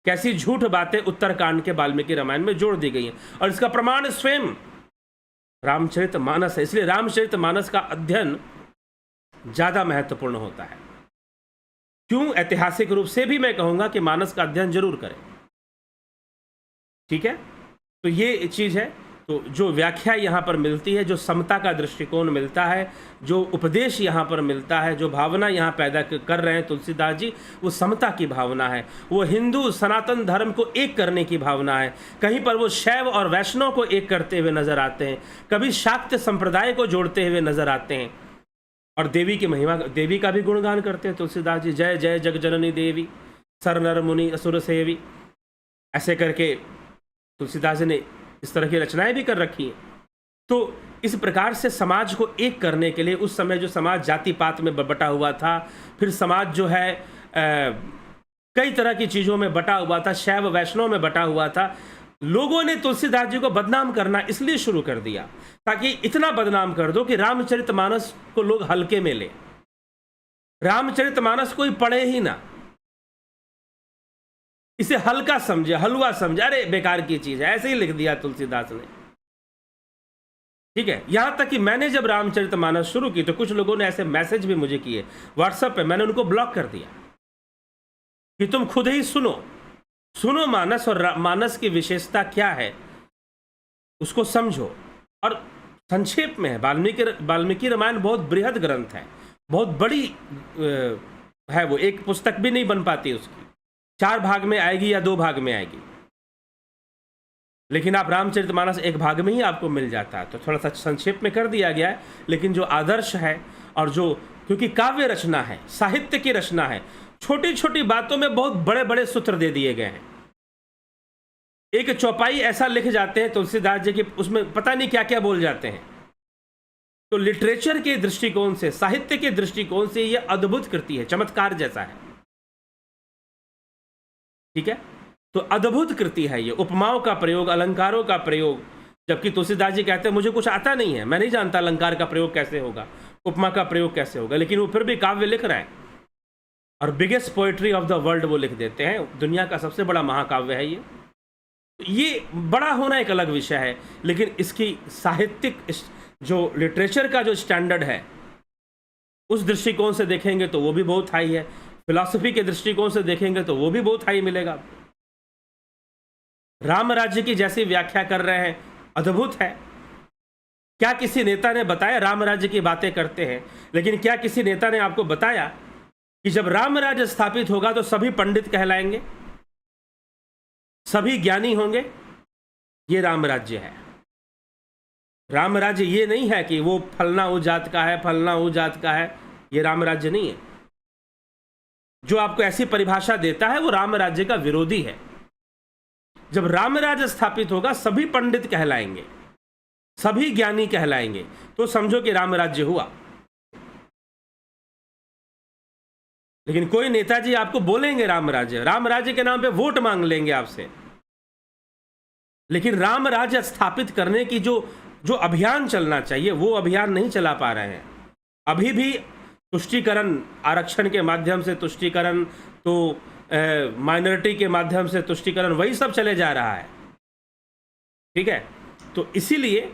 कैसी झूठ बातें उत्तरकांड के वाल्मीकि रामायण में जोड़ दी गई हैं। और इसका प्रमाण स्वयं रामचरितमानस है। इसलिए रामचरितमानस का अध्ययन ज़्यादा महत्वपूर्ण होता है। क्यों? ऐतिहासिक रूप से भी मैं कहूँगा कि मानस का अध्ययन जरूर करें। ठीक है, तो ये चीज़ है। तो जो व्याख्या यहाँ पर मिलती है, जो समता का दृष्टिकोण मिलता है, जो उपदेश यहाँ पर मिलता है, जो भावना यहाँ पैदा कर रहे हैं तुलसीदास जी, वो समता की भावना है। वो हिंदू सनातन धर्म को एक करने की भावना है। कहीं पर वो शैव और वैष्णव को एक करते हुए नजर आते हैं, कभी शाक्त संप्रदाय को जोड़ते हुए नजर आते हैं। और देवी की महिमा, देवी का भी गुणगान करते हैं तुलसीदास जी। जय जय जगजननी देवी, सर नर मुनि असुर सेवी। ऐसे करके तुलसीदास जी ने इस तरह की रचनाएं भी कर रखी हैं। तो इस प्रकार से समाज को एक करने के लिए, उस समय जो समाज जाति पात में बटा हुआ था, फिर समाज जो है कई तरह की चीज़ों में बटा हुआ था, शैव वैष्णव में बटा हुआ था, लोगों ने तुलसीदास जी को बदनाम करना इसलिए शुरू कर दिया ताकि इतना बदनाम कर दो कि रामचरितमानस को लोग हल्के में ले, रामचरितमानस कोई पढ़े ही ना, इसे हल्का समझे, हलवा समझे, अरे बेकार की चीज है, ऐसे ही लिख दिया तुलसीदास ने। ठीक है, यहां तक कि मैंने जब रामचरितमानस शुरू की तो कुछ लोगों ने ऐसे मैसेज भी मुझे किए व्हाट्सएप पे, मैंने उनको ब्लॉक कर दिया कि तुम खुद ही सुनो मानस, और मानस की विशेषता क्या है उसको समझो। और संक्षेप में है, वाल्मीकि रामायण बहुत बृहद ग्रंथ है, बहुत बड़ी है, वो एक पुस्तक भी नहीं बन पाती उसकी, 4 भाग में आएगी या 2 भाग में आएगी, लेकिन आप रामचरितमानस 1 भाग में ही आपको मिल जाता है। तो थोड़ा सा संक्षेप में कर दिया गया है, लेकिन जो आदर्श है और जो, क्योंकि काव्य रचना है, साहित्य की रचना है, छोटी छोटी बातों में बहुत बड़े बड़े सूत्र दे दिए गए हैं। एक चौपाई ऐसा लिख जाते हैं तुलसीदास जी की, उसमें पता नहीं क्या क्या बोल जाते हैं। तो लिटरेचर के दृष्टिकोण से, साहित्य के दृष्टिकोण से यह अद्भुत कृति है, चमत्कार जैसा है। ठीक है, तो अद्भुत कृति है ये, उपमाओं का प्रयोग, अलंकारों का प्रयोग, जबकि तुलसीदास जी कहते हैं मुझे कुछ आता नहीं है, मैं नहीं जानता अलंकार का प्रयोग कैसे होगा, उपमा का प्रयोग कैसे होगा, लेकिन वो फिर भी काव्य लिख रहा है और biggest poetry of the world वो लिख देते हैं, दुनिया का सबसे बड़ा महाकाव्य है ये बड़ा होना एक अलग विषय है, लेकिन इसकी साहित्यिक जो लिटरेचर का जो स्टैंडर्ड है उस दृष्टिकोण से देखेंगे तो वो भी बहुत हाई है, फिलॉसफी के दृष्टिकोण से देखेंगे तो वो भी बहुत हाई मिलेगा। राम राज्य की जैसी व्याख्या कर रहे हैं, अद्भुत है। क्या किसी नेता ने बताया, राम राज्य की बातें करते हैं, लेकिन क्या किसी नेता ने आपको बताया कि जब राम राज्य स्थापित होगा तो सभी पंडित कहलाएंगे, सभी ज्ञानी होंगे? ये राम राज्य है। राम राज्य ये नहीं है कि वो फलना उस जात का है, फलना उस जात का है, ये राम राज्य नहीं है। जो आपको ऐसी परिभाषा देता है वो राम राज्य का विरोधी है। जब राम राज्य स्थापित होगा सभी पंडित कहलाएंगे, सभी ज्ञानी कहलाएंगे, तो समझो कि राम राज्य हुआ। लेकिन कोई नेताजी आपको बोलेंगे राम राज्य के नाम पे वोट मांग लेंगे आपसे, लेकिन राम राज्य स्थापित करने की जो अभियान चलना चाहिए वो अभियान नहीं चला पा रहे हैं। अभी भी तुष्टीकरण, आरक्षण के माध्यम से तुष्टीकरण, तो माइनॉरिटी के माध्यम से तुष्टीकरण, वही सब चले जा रहा है। ठीक है, तो इसीलिए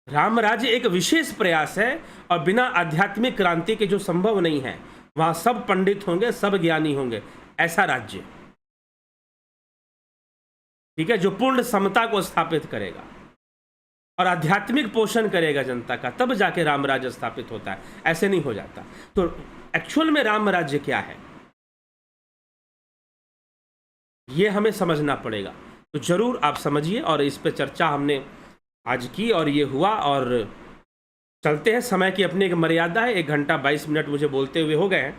राम राज्य एक विशेष प्रयास है और बिना आध्यात्मिक क्रांति के जो संभव नहीं है। वहां सब पंडित होंगे, सब ज्ञानी होंगे, ऐसा राज्य। ठीक है, जो पूर्ण समता को स्थापित करेगा और आध्यात्मिक पोषण करेगा जनता का, तब जाके राम राज्य स्थापित होता है, ऐसे नहीं हो जाता। तो एक्चुअल में राम राज्य क्या है ये हमें समझना पड़ेगा। तो जरूर आप समझिए, और इस पे चर्चा हमने आज की और ये हुआ। और चलते हैं, समय की अपनी एक मर्यादा है, 1 घंटा 22 मिनट मुझे बोलते हुए हो गए हैं।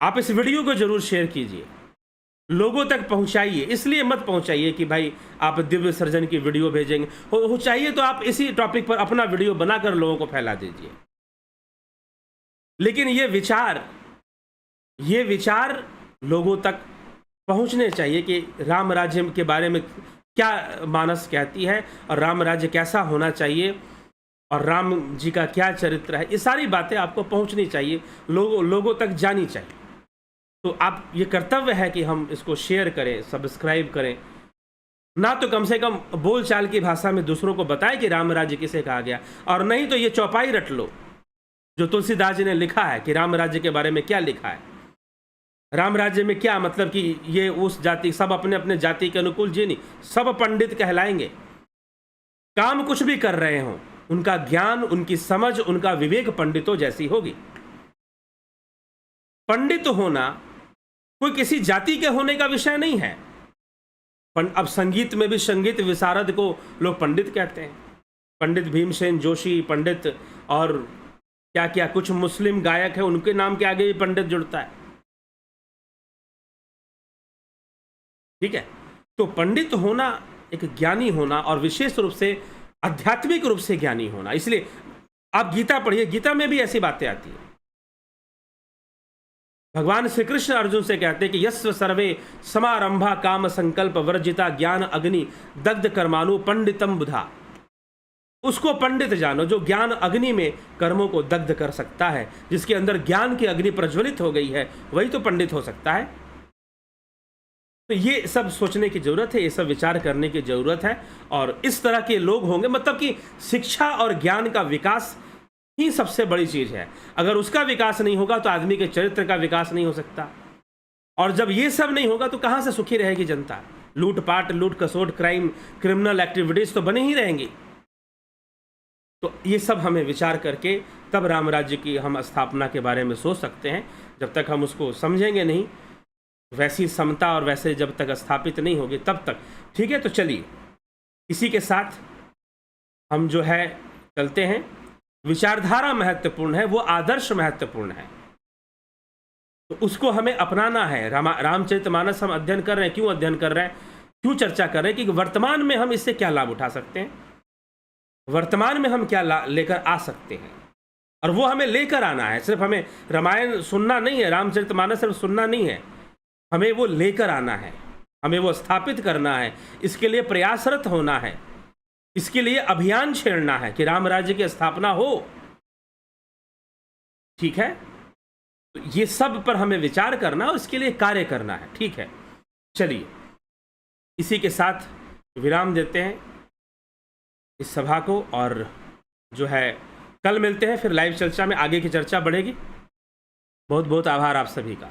आप इस वीडियो को जरूर शेयर कीजिए, लोगों तक पहुंचाइए। इसलिए मत पहुंचाइए कि भाई आप दिव्य सर्जन की वीडियो भेजेंगे, हो चाहिए तो आप इसी टॉपिक पर अपना वीडियो बनाकर लोगों को फैला दीजिए। लेकिन ये विचार लोगों तक पहुंचने चाहिए कि राम राज्य के बारे में क्या मानस कहती है और राम राज्य कैसा होना चाहिए और राम जी का क्या चरित्र है। ये सारी बातें आपको पहुंचनी चाहिए, लोगों तक जानी चाहिए। तो आप, ये कर्तव्य है कि हम इसको शेयर करें, सब्सक्राइब करें, ना तो कम से कम बोलचाल की भाषा में दूसरों को बताएं कि राम राज्य किसे कहा गया, और नहीं तो ये चौपाई रट लो जो तुलसीदास जी ने लिखा है कि राम राज्य के बारे में क्या लिखा है। राम राज्य में क्या मतलब कि ये उस जाति, सब अपने अपने जाति के अनुकूल जी नहीं, सब पंडित कहलाएंगे। काम कुछ भी कर रहे हों, उनका ज्ञान, उनकी समझ, उनका विवेक पंडितों जैसी होगी। पंडित होना कोई किसी जाति के होने का विषय नहीं है। अब संगीत में भी संगीत विशारद को लोग पंडित कहते हैं, पंडित भीमसेन जोशी, पंडित, और क्या क्या कुछ मुस्लिम गायक है उनके नाम के आगे भी पंडित जुड़ता है। ठीक है, तो पंडित होना एक ज्ञानी होना, और विशेष रूप से आध्यात्मिक रूप से ज्ञानी होना। इसलिए आप गीता पढ़िए, गीता में भी ऐसी बातें आती है। भगवान श्री कृष्ण अर्जुन से कहते हैं कि यस्व सर्वे समारंभा काम संकल्प वर्जिता ज्ञान अग्नि दग्ध कर्मानु पंडितम बुधा। उसको पंडित जानो जो ज्ञान अग्नि में कर्मों को दग्ध कर सकता है, जिसके अंदर ज्ञान की अग्नि प्रज्वलित हो गई है, वही तो पंडित हो सकता है। तो ये सब सोचने की जरूरत है, ये सब विचार करने की जरूरत है, और इस तरह के लोग होंगे। मतलब कि शिक्षा और ज्ञान का विकास ही सबसे बड़ी चीज है। अगर उसका विकास नहीं होगा तो आदमी के चरित्र का विकास नहीं हो सकता, और जब ये सब नहीं होगा तो कहां से सुखी रहेगी जनता। लूटपाट, लूट खसोट, क्राइम, क्रिमिनल एक्टिविटीज तो बने ही रहेंगी। तो ये सब हमें विचार करके तब राम राज्य की हम स्थापना के बारे में सोच सकते हैं। जब तक हम उसको समझेंगे नहीं, वैसी समता और वैसे जब तक स्थापित नहीं होगी तब तक। ठीक है, तो चलिए इसी के साथ हम जो है चलते हैं। विचारधारा महत्वपूर्ण है, वो आदर्श महत्वपूर्ण है, तो उसको हमें अपनाना है। रामचरितमानस हम अध्ययन कर रहे हैं, क्यों अध्ययन कर रहे हैं, क्यों चर्चा कर रहे हैं कि वर्तमान में हम इससे क्या लाभ उठा सकते हैं, वर्तमान में हम क्या लेकर आ सकते हैं, और वो हमें लेकर आना है। सिर्फ हमें रामायण सुनना नहीं है, रामचरितमानस सिर्फ सुनना नहीं है, हमें वो लेकर आना है, हमें वो स्थापित करना है। इसके लिए प्रयासरत होना है, इसके लिए अभियान छेड़ना है कि राम राज्य की स्थापना हो। ठीक है, तो ये सब पर हमें विचार करना और इसके लिए कार्य करना है। ठीक है, चलिए इसी के साथ विराम देते हैं इस सभा को, और जो है कल मिलते हैं फिर लाइव चर्चा में, आगे की चर्चा बढ़ेगी। बहुत बहुत आभार आप सभी का।